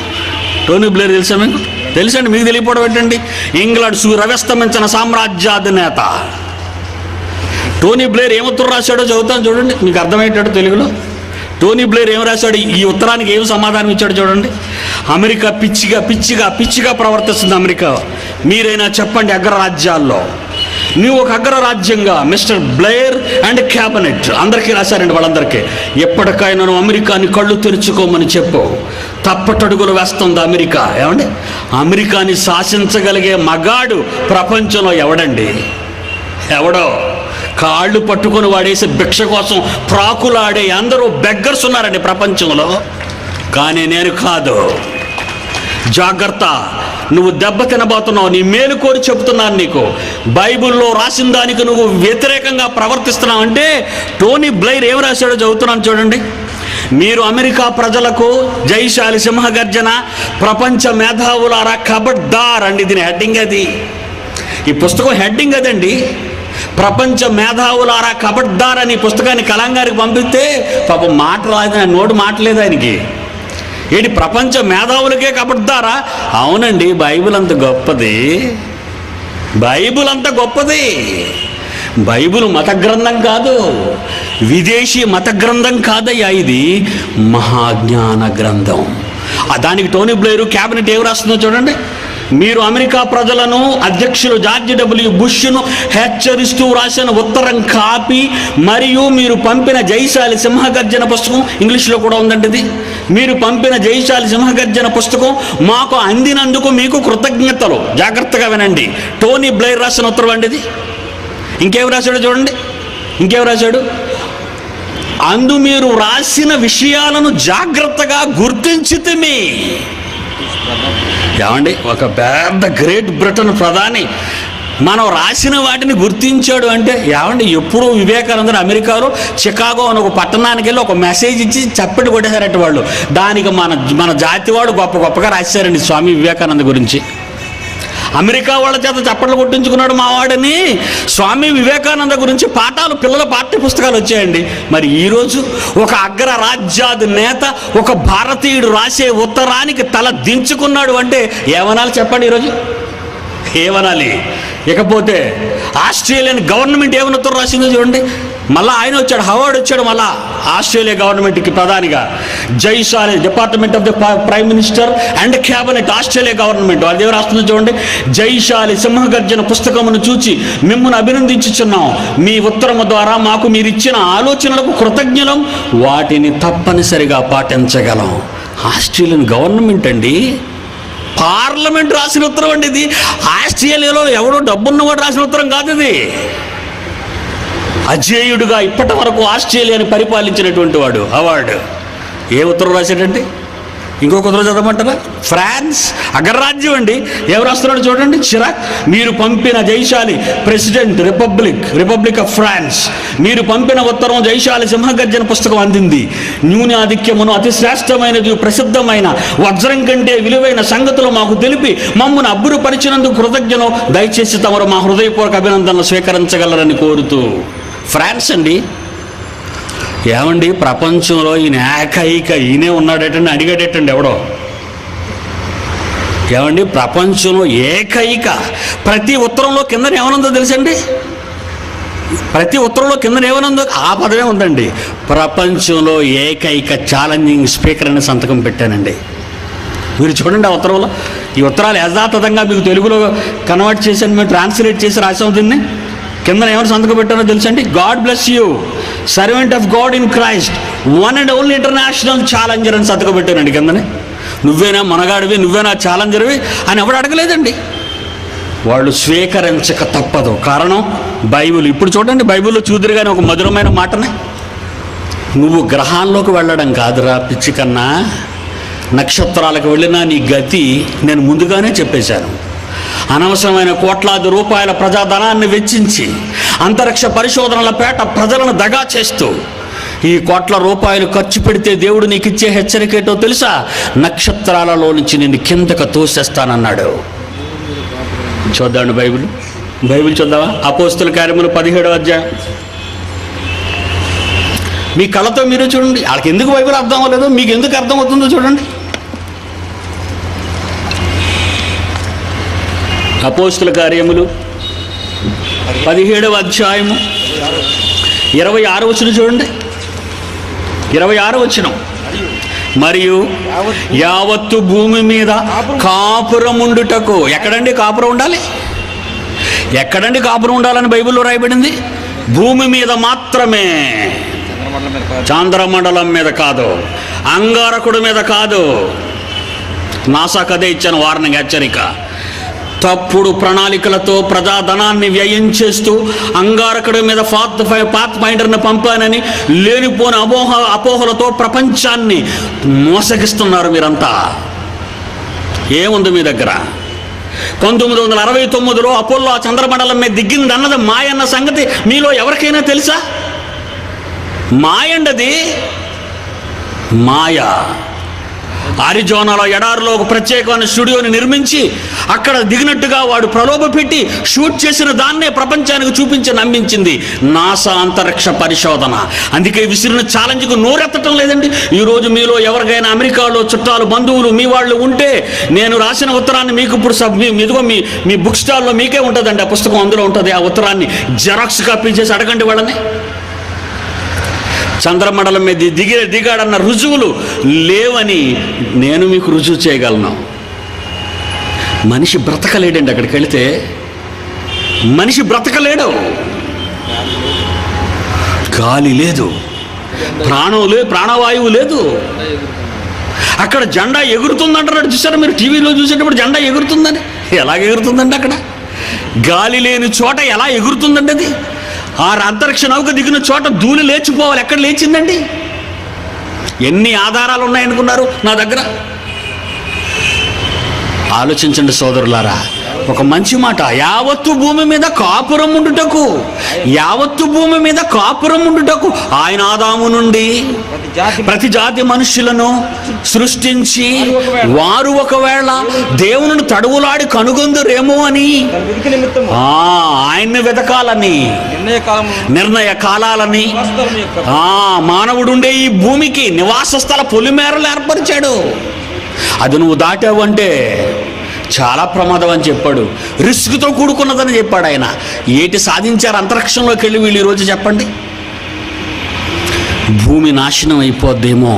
టోనీ బ్లేర్ తెలుసా మీకు? తెలుసండి, మీకు తెలియకపోవడం ఏంటండి? ఇంగ్లాండ్ రవ్యస్తమించిన సామ్రాజ్యాధినేత టోనీ బ్లేర్ ఏం ఉత్తరం రాశాడో చదువుతాను చూడండి, మీకు అర్థమయ్యేటట్టు తెలుగులో. టోనీ బ్లేర్ ఏం రాశాడు, ఈ ఉత్తరానికి ఏం సమాధానం ఇచ్చాడు చూడండి. అమెరికా పిచ్చిగా ప్రవర్తిస్తుంది. అమెరికా మీరైనా చెప్పండి, అగ్రరాజ్యాల్లో నువ్వు ఒక అగ్రరాజ్యంగా మిస్టర్ బ్లేర్ అండ్ క్యాబినెట్ అందరికీ రాశారండి. వాళ్ళందరికీ ఎప్పటికైనా నువ్వు అమెరికాని కళ్ళు తెరుచుకోమని చెప్పు. తప్పటడుగులు వేస్తుంది అమెరికా. ఏమండి, అమెరికాని శాసించగలిగే మగాడు ప్రపంచంలో ఎవడండి? ఎవడో? కాళ్ళు పట్టుకొని వాడేసి భిక్ష కోసం ప్రాకులాడే అందరూ బెగ్గర్స్ ఉన్నారండి ప్రపంచంలో. కానీ నేను కాదు. జాగ్రత్త, నువ్వు దెబ్బ తినబోతున్నావు. నీ మేలు కోరి చెబుతున్నాను నీకు. బైబిల్లో రాసిన దానికి నువ్వు వ్యతిరేకంగా ప్రవర్తిస్తున్నావు. అంటే టోనీ బ్లెయిర్ ఏం రాశాడో చదువుతున్నాను చూడండి. మీరు అమెరికా ప్రజలకు జైశాలి సింహగర్జన, ప్రపంచ మేధావులారా కబడ్దార్ అండి. దీని హెడ్డింగ్ అది. ఈ పుస్తకం హెడ్డింగ్ అదండి. ప్రపంచ మేధావులారా కబడ్దార్ అని పుస్తకాన్ని కలంగారికి పంపిస్తే పాపం మాట రాదు, నోటు మాటలేదు ఆయనకి. ఏంటి ప్రపంచ మేధావులకే కబడ్దారా? అవునండి, బైబిల్ అంత గొప్పది. బైబిల్ అంత గొప్పది. బైబిల్ మత గ్రంథం కాదు, విదేశీ మత గ్రంథం కాదయ్యా, ఇది మహాజ్ఞాన గ్రంథం. దానికి టోనీ బ్లేరు క్యాబినెట్ ఏం రాస్తుందో చూడండి. మీరు అమెరికా ప్రజలను అధ్యక్షులు జార్జ్ డబ్ల్యూ బుష్ను హెచ్చరిస్తూ రాసిన ఉత్తరం కాపీ మరియు మీరు పంపిన జైశాలి సింహగర్జన పుస్తకం, ఇంగ్లీష్లో కూడా ఉందండి ఇది. మీరు పంపిన జైశాలి సింహగర్జన పుస్తకం మాకు అందినందుకు మీకు కృతజ్ఞతలు. జాగ్రత్తగా వినండి, టోనీ బ్లేర్ రాసిన ఉత్తరం అండి ఇది. ఇంకేం రాశాడో చూడండి. ఇంకేం రాశాడు? అందు మీరు రాసిన విషయాలను జాగ్రత్తగా గుర్తించితిమి. ఏమండి, ఒక పెద్ద గ్రేట్ బ్రిటన్ ప్రధాని మనం రాసిన వాటిని గుర్తించాడు అంటే, ఏమండి ఎప్పుడూ వివేకానందుడు అమెరికాలో చికాగో అని ఒక పట్టణానికి వెళ్ళి ఒక మెసేజ్ ఇచ్చి చప్పటి కొట్టేశారట వాళ్ళు. దానికి మన జాతి వాడు గొప్పగా రాశారండి స్వామి వివేకానంద గురించి. అమెరికా వాళ్ళ చేత చప్పట్లు కొట్టించుకున్నాడు మా వాడిని. స్వామి వివేకానంద గురించి పాఠాలు పిల్లల పాఠ్య పుస్తకాలు వచ్చాయండి. మరి ఈరోజు ఒక అగ్రరాజ్యాధినేత ఒక భారతీయుడు రాసే ఉత్తరానికి తల దించుకున్నాడు అంటే ఏమనాలి చెప్పండి ఈరోజు? ఏమనాలి? ఇకపోతే ఆస్ట్రేలియన్ గవర్నమెంట్ ఏమని ఉత్తరం రాసిందో చూడండి. మళ్ళీ ఆయన వచ్చాడు, హవార్డ్ వచ్చాడు మళ్ళా ఆస్ట్రేలియా గవర్నమెంట్కి ప్రధానిగా. జైశాలి department of the prime minister and cabinet, Australia government అది ఏం రాస్తుందో చూడండి. జైశాలి సింహగర్జన పుస్తకమును చూచి మిమ్మల్ని అభినందించుచున్నాం. మీ ఉత్తరము ద్వారా మాకు మీరు ఇచ్చిన ఆలోచనలకు కృతజ్ఞులం, వాటిని తప్పనిసరిగా పాటించగలం. ఆస్ట్రేలియన్ గవర్నమెంట్ అండి, పార్లమెంట్ రాసిన ఉత్తరం అండి ఇది. ఆస్ట్రేలియాలో ఎవడో డబ్బున్నవాడు రాసిన ఉత్తరం కాదు ఇది. అజేయుడుగా ఇప్పటి వరకు ఆస్ట్రేలియాని పరిపాలించినటువంటి వాడు అవార్డు ఏ ఉత్తరం రాశాడండి? ఇంకొక ఉత్తరం చదవమంటారా? ఫ్రాన్స్ అగ్రరాజ్యం అండి. ఏం రాస్తున్నాడు చూడండి. చిరాక్, మీరు పంపిన జైశాలి ప్రెసిడెంట్ రిపబ్లిక్ ఆఫ్ ఫ్రాన్స్, మీరు పంపిన ఉత్తరం జైశాలి సింహగర్జన పుస్తకం అందింది. న్యూనాధిక్యమును అతి శ్రేష్టమైనది ప్రసిద్ధమైన వజ్రం కంటే విలువైన సంగతులు మాకు తెలిపి మమ్మల్ని అబ్బురుపరిచినందుకు కృతజ్ఞను. దయచేసి తమరు మా హృదయపూర్వక అభినందనలు స్వీకరించగలరని కోరుతూ. ఫ్రాన్స్ అండి. ఏమండి ప్రపంచంలో ఈయన ఏకైక ఈయనే ఉన్నాడేటండి, అడిగాడేటండి ఎవడో. ఏమండి, ప్రపంచంలో ఏకైక ప్రతి ఉత్తరంలో కింద ఏమనుందో తెలుసండి? ప్రతి ఉత్తరంలో కింద ఏమనుందో ఆ పదమే ఉందండి. ప్రపంచంలో ఏకైక ఛాలెంజింగ్ స్పీకర్ అని సంతకం పెట్టానండి. మీరు చూడండి ఆ ఉత్తరంలో. ఈ ఉత్తరాలు యథాతథంగా మీకు తెలుగులో కన్వర్ట్ చేశాను, మేము ట్రాన్స్లేట్ చేసి రాసాం. దీన్ని కింద ఏమైనా సంతకం పెట్టానో తెలుసండి? God bless you, servant of God in Christ, one and only international challenger అని సంతకం పెట్టానండి కిందనే. నువ్వేనా మనగాడివి, నువ్వేనా ఛాలెంజర్వి అని ఎవడు అడగలేదండి. వాళ్ళు స్వీకరించక తప్పదు. కారణం బైబిల్. ఇప్పుడు చూడండి, బైబిల్లో చూదురుగానే ఒక మధురమైన మాటనే, నువ్వు గ్రహాల్లోకి వెళ్ళడం కాదురా పిచ్చి కన్నా, నక్షత్రాలకు వెళ్ళినా నీ గతి నేను ముందుగానే చెప్పేశాను. అనవసరమైన కోట్లాది రూపాయల ప్రజాధనాన్ని వెచ్చించి అంతరిక్ష పరిశోధనల పేట ప్రజలను దగా చేస్తూ ఈ కోట్ల రూపాయలు ఖర్చు పెడితే దేవుడు నీకు ఇచ్చే హెచ్చరిక ఏంటో తెలుసా? నక్షత్రాలలో నుంచి నిన్ను కిందకు తోసేస్తానన్నాడు. చూద్దాండి బైబిల్ చూద్దామా? అపోస్తుల కార్యములు 17వ అధ్యాయం. మీ కళ్ళతో మీరు చూడండి. వాళ్ళకి ఎందుకు బైబిల్ అర్థం అవ్వలేదో మీకు ఎందుకు అర్థం అవుతుందో చూడండి. అపోస్తుల కార్యములు 17వ అధ్యాయము 26వ వచనం చూడండి. 26వ వచనం. మరియు యావత్తు భూమి మీద కాపురముండుటకు. ఎక్కడండి కాపురం ఉండాలి? ఎక్కడండి కాపురం ఉండాలని బైబిల్లో రాయబడింది? భూమి మీద మాత్రమే, చంద్రమండలం మీద కాదు, అంగారకుడి మీద కాదు. నాసాకు అదే ఇచ్చాను వార్నింగ్, హెచ్చరిక. తప్పుడు ప్రణాళికలతో ప్రజాధనాన్ని వ్యయం చేస్తూ అంగారకుడి మీద పాత్ ఫైండర్ని పంపానని లేనిపోని అపోహలతో ప్రపంచాన్ని మోసగిస్తున్నారు మీరంతా. ఏముంది మీ దగ్గర? 1969లో అపోలో చంద్రమండలం మీద దిగింది అన్నది మాయన్న సంగతి మీలో ఎవరికైనా తెలుసా? మాయండది, మాయ. అరిజోనాలో ఎడారిలో ఒక ప్రత్యేకమైన స్టూడియోని నిర్మించి అక్కడ దిగినట్టుగా వాడు ప్రలోభ పెట్టి షూట్ చేసిన దాన్నే ప్రపంచానికి చూపించి నమ్మించింది నాసా అంతరిక్ష పరిశోధన. అందుకే విసిరిన ఛాలెంజ్కు నోరెత్తటం లేదండి. ఈరోజు మీలో ఎవరికైనా అమెరికాలో చుట్టాలు, బంధువులు, మీ వాళ్ళు ఉంటే నేను రాసిన ఉత్తరాన్ని మీకు ఇప్పుడు ఇదిగో మీ బుక్ స్టాల్లో మీకే ఉంటుందండి ఆ పుస్తకం, అందులో ఉంటుంది. ఆ ఉత్తరాన్ని జెరాక్స్ కాపీ చేసి అడగండి వాళ్ళని. చంద్రమండలం మీద దిగాడన్న రుజువులు లేవని నేను మీకు రుజువు చేయగలను. మనిషి బ్రతకలేడండి అక్కడికి వెళితే. మనిషి బ్రతకలేడు. గాలి లేదు, ప్రాణవాయువు లేదు. అక్కడ జెండా ఎగురుతుందంటారు. చూసారా మీరు టీవీలో చూసేటప్పుడు జెండా ఎగురుతుందని? ఎలాగ ఎగురుతుందండి? అక్కడ గాలి లేని చోట ఎలా ఎగురుతుందండి అది? ఆ అంతరిక్ష నౌక దిగిన చోట ధూళి లేచిపోవాలి. ఎక్కడ లేచిందండి? ఎన్ని ఆధారాలు ఉన్నాయనుకున్నారు నా దగ్గర? ఆలోచించండి సోదరులారా. ఒక మంచి మాట, యావత్తు భూమి మీద కాపురం ఉండుటకు, యావత్తు భూమి మీద కాపురం ఉండుటకు ఆయన ఆదాము నుండి ప్రతి జాతి మనుష్యులను సృష్టించి వారు ఒకవేళ దేవుని తడువులాడి కనుగొందురేమో అని ఆయన్ని వెతకాలని, నిర్ణయ కాలాలని మానవుడుండే ఈ భూమికి నివాస స్థల పొలిమేరలు ఏర్పరిచాడు. అది నువ్వు దాటావు అంటే చాలా ప్రమాదం అని చెప్పాడు. రిస్క్తో కూడుకున్నదని చెప్పాడు ఆయన. ఏటి సాధించారు అంతరిక్షంలోకి వెళ్ళి వీళ్ళు ఈరోజు చెప్పండి? భూమి నాశనం అయిపోద్దేమో,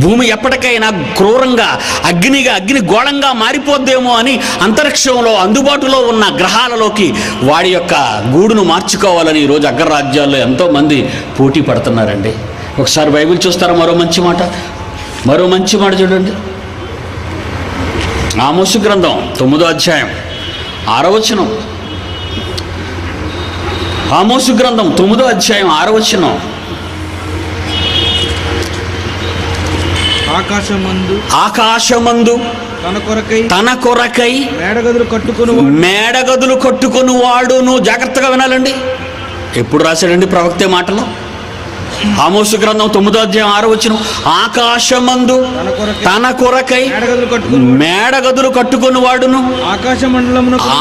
భూమి ఎప్పటికైనా క్రూరంగా అగ్ని గోళంగా మారిపోద్దేమో అని అంతరిక్షంలో అందుబాటులో ఉన్న గ్రహాలలోకి వాడి యొక్క గూడును మార్చుకోవాలని ఈరోజు అగ్రరాజ్యాల్లో ఎంతోమంది పోటీ పడుతున్నారండి. ఒకసారి బైబిల్ చూస్తారా? మరో మంచి మాట చూడండి. ఆమోసు గ్రంథం 9వ అధ్యాయం 6వ వచనం. ఆమోసు గ్రంథం 9వ అధ్యాయం 6వ వచనం. ఆకాశమందు తన కొరకై మేడగదులు కట్టుకొని వాడును. జాగ్రత్తగా వినాలండి. ఎప్పుడు రాశాడండి ప్రవక్తే మాటలు? ఆమోసు గ్రంథం 9వ అధ్యాయం 6వ వచనం. ఆకాశమందు తన కొరకై మేడగదులు కట్టుకొని వాడును.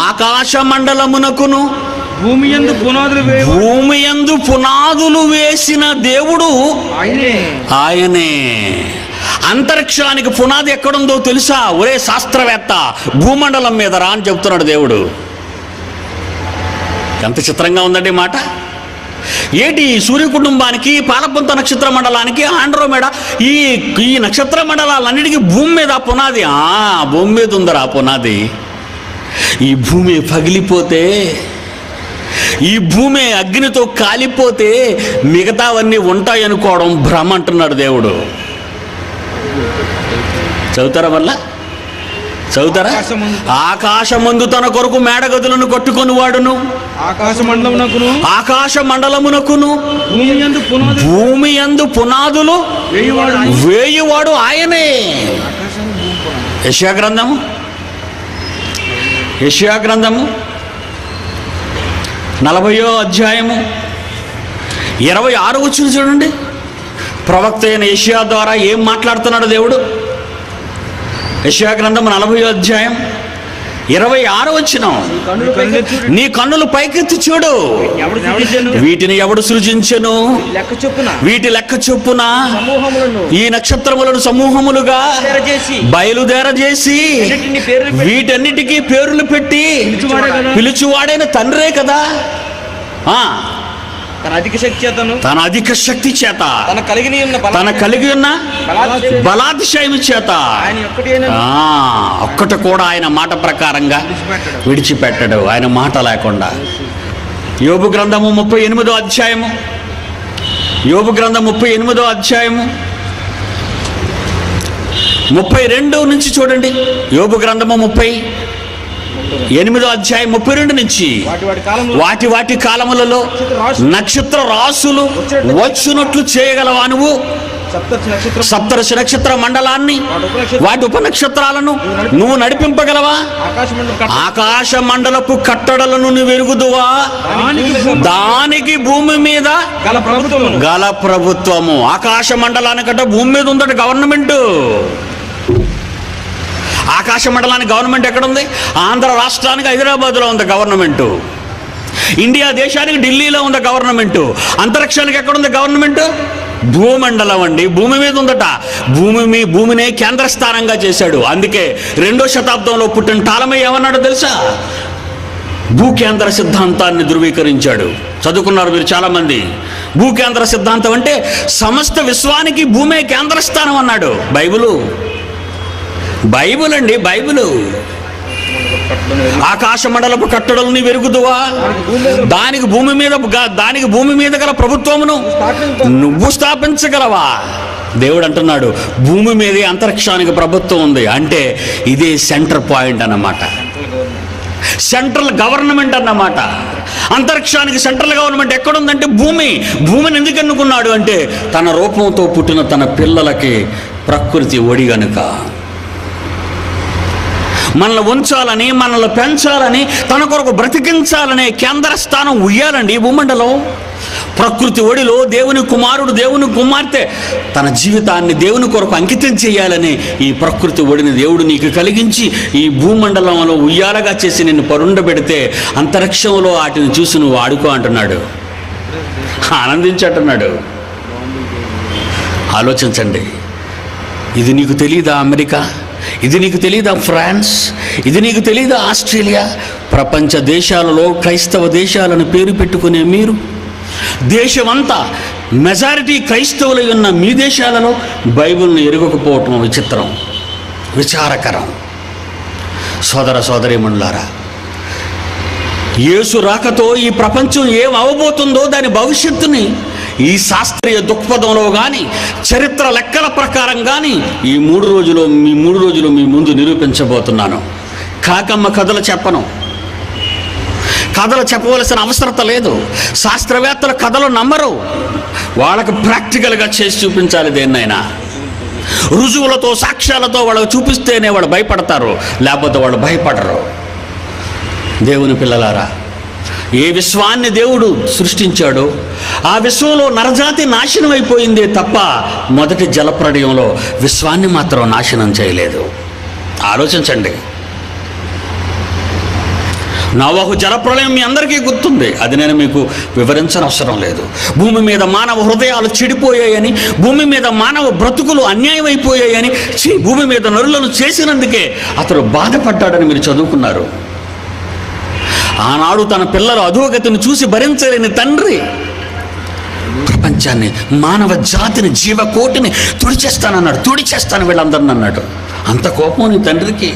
ఆకాశమండలమునకును భూమి యందు పునాదులు వేసిన దేవుడు ఆయనే. అంతరిక్షానికి పునాది ఎక్కడుందో తెలుసా? ఒరే శాస్త్రవేత్త, భూమండలం మీద రా అని చెప్తున్నాడు దేవుడు. ఎంత చిత్రంగా ఉందండి మాట. ఏంటి సూర్య కుటుంబానికి, పాలపుంత నక్షత్ర మండలానికి, ఆండ్రోమేడా, ఈ నక్షత్ర మండలాలన్నిటికీ భూమి మీద పునాది. భూమి మీద ఉందరా పునాది. ఈ భూమి పగిలిపోతే, ఈ భూమి అగ్నితో కాలిపోతే మిగతావన్నీ ఉంటాయనుకోవడం భ్రమ అంటున్నాడు దేవుడు. చదువుతారా వల్ల? చదువుతారా? ఆకాశమందు తన కొరకు మేడగదులను కట్టుకొని వాడును, ఆకాశ మండలమునకును భూమి యందు పునాదులు వేయువాడు ఆయనే. యెషయా గ్రంథము 40వ అధ్యాయము 26వ వచనం చూడండి. ప్రవక్త అయిన యెషయా ద్వారా ఏం మాట్లాడుతున్నాడు దేవుడు? యెషయా గ్రంథం 40వ అధ్యాయం 26వ వచనం. నీ కన్నులు పైకెత్తి చూడు, వీటిని ఎవడు సృజించెను? వీటి లెక్క చొప్పున ఈ నక్షత్రములను సమూహములుగా బయలుదేరజేసి వీటన్నిటికీ పేర్లు పెట్టి పిలుచువాడైన తండ్రే కదా. తన అధిక శక్తి చేత, తన కలిగి ఉన్న బలాతిశయము చేత ఒక్కటి కూడా ఆయన మాట ప్రకారంగా విడిచిపెట్టడు, ఆయన మాట లేకుండా. యోబు గ్రంథము 38వ అధ్యాయము, యోబు గ్రంథం 38వ అధ్యాయము 32 నుంచి చూడండి. యోబు గ్రంథము 38వ అధ్యాయం 32 నుంచి, వాటి కాలములలో నక్షత్ర రాసులు వచ్చునట్లు చేయగలవా నువ్వు? సప్తర్షి నక్షత్ర మండలాన్ని, వాటి ఉపనక్షత్రాలను నువ్వు నడిపింపగలవా? ఆకాశ మండలపు కట్టడలను నువ్వు ఎరుగుదువా? దానికి భూమి మీద గల ప్రభుత్వము. ఆకాశ మండలానికంట భూమి మీద ఉందట గవర్నమెంట్. ఆకాశ మండలానికి గవర్నమెంట్ ఎక్కడుంది? ఆంధ్ర రాష్ట్రానికి హైదరాబాద్లో ఉంది గవర్నమెంటు. ఇండియా దేశానికి ఢిల్లీలో ఉంది గవర్నమెంటు. అంతరిక్షానికి ఎక్కడుంది గవర్నమెంట్? భూమండలం అండి, భూమి మీద ఉందట. భూమినే కేంద్ర స్థానంగా చేశాడు. అందుకే 2వ శతాబ్దంలో పుట్టిన టాలమీ ఏమన్నాడో తెలుసా? భూకేంద్ర సిద్ధాంతాన్ని ధృవీకరించాడు. చదువుకున్నారు మీరు చాలామంది. భూకేంద్ర సిద్ధాంతం అంటే సమస్త విశ్వానికి భూమే కేంద్ర స్థానం అన్నాడు. బైబిల్ అండి, బైబిల్. ఆకాశ మండలపు కట్టడల్ని వెరుగుదువా? దానికి భూమి మీద గల ప్రభుత్వమును నువ్వు స్థాపించగలవా? దేవుడు అంటున్నాడు భూమి మీదే అంతరిక్షానికి ప్రభుత్వం ఉంది. అంటే ఇదే సెంటర్ పాయింట్ అన్నమాట, సెంట్రల్ గవర్నమెంట్ అన్నమాట. అంతరిక్షానికి సెంట్రల్ గవర్నమెంట్ ఎక్కడుందంటే భూమిని ఎందుకు ఎన్నుకున్నాడు అంటే తన రూపంతో పుట్టిన తన పిల్లలకి ప్రకృతి ఒడి గనుక, మనల్ని ఉంచాలని, మనల్ని పెంచాలని, తన కొరకు బ్రతికించాలనే కేంద్ర స్థానం ఉయ్యాలండి భూమండలం. ప్రకృతి ఒడిలో దేవుని కుమారుడు, దేవుని కుమార్తె తన జీవితాన్ని దేవుని కొరకు అంకితం చేయాలని ఈ ప్రకృతి ఒడిని దేవుడు నీకు కలిగించి ఈ భూమండలంలో ఉయ్యాలగా చేసి నిన్ను పరుండబెడితే అంతరిక్షంలో వాటిని చూసి నువ్వు ఆడుకో అంటున్నాడు, ఆనందించంటున్నాడు. ఆలోచించండి. ఇది నీకు తెలీదా అమెరికా? ఇది నీకు తెలీదా ఫ్రాన్స్? ఇది నీకు తెలీదా ఆస్ట్రేలియా? ప్రపంచ దేశాలలో క్రైస్తవ దేశాలను పేరు పెట్టుకునే మీరు, దేశమంతా మెజారిటీ క్రైస్తవులై ఉన్న మీ దేశాలలో బైబిల్ని ఎరుగకపోవటం విచిత్రం, విచారకరం. సోదర సోదరీమణులారా, యేసు రాకతో ఈ ప్రపంచం ఏం అవబోతుందో దాని భవిష్యత్తుని ఈ శాస్త్రీయ దృక్పథంలో కానీ, చరిత్ర లెక్కల ప్రకారం కానీ ఈ 3 రోజులు మీ ముందు నిరూపించబోతున్నాను. కాకమ్మ కథలు చెప్పను, కథలు చెప్పవలసిన అవసరత లేదు. శాస్త్రవేత్తల కథలు నమ్మరు, వాళ్ళకు ప్రాక్టికల్గా చేసి చూపించాలి. దేన్నైనా రుజువులతో, సాక్ష్యాలతో వాళ్ళకు చూపిస్తేనే వాళ్ళు భయపడతారు, లేకపోతే వాళ్ళు భయపడరు. దేవుని పిల్లలారా, ఏ విశ్వాన్ని దేవుడు సృష్టించాడో ఆ విశ్వంలో నరజాతి నాశనం అయిపోయిందే తప్ప మొదటి జలప్రళయంలో విశ్వాన్ని మాత్రం నాశనం చేయలేదు. ఆలోచించండి. నోవహు జలప్రళయం మీ అందరికీ గుర్తుంది, అది నేను మీకు వివరించనవసరం లేదు. భూమి మీద మానవ హృదయాలు చెడిపోయాయని, భూమి మీద మానవ బ్రతుకులు అన్యాయం అయిపోయాయని, భూమి మీద నరులను చేసినందుకే అతడు బాధపడ్డాడని మీరు చదువుకున్నారు. ఆనాడు తన పిల్లల అధోగతిని చూసి భరించలేని తండ్రి ప్రపంచాన్ని, మానవ జాతిని, జీవకోటిని తుడిచేస్తాను వీళ్ళందరిని అన్నాడు. అంత కోపం నీ తండ్రికి.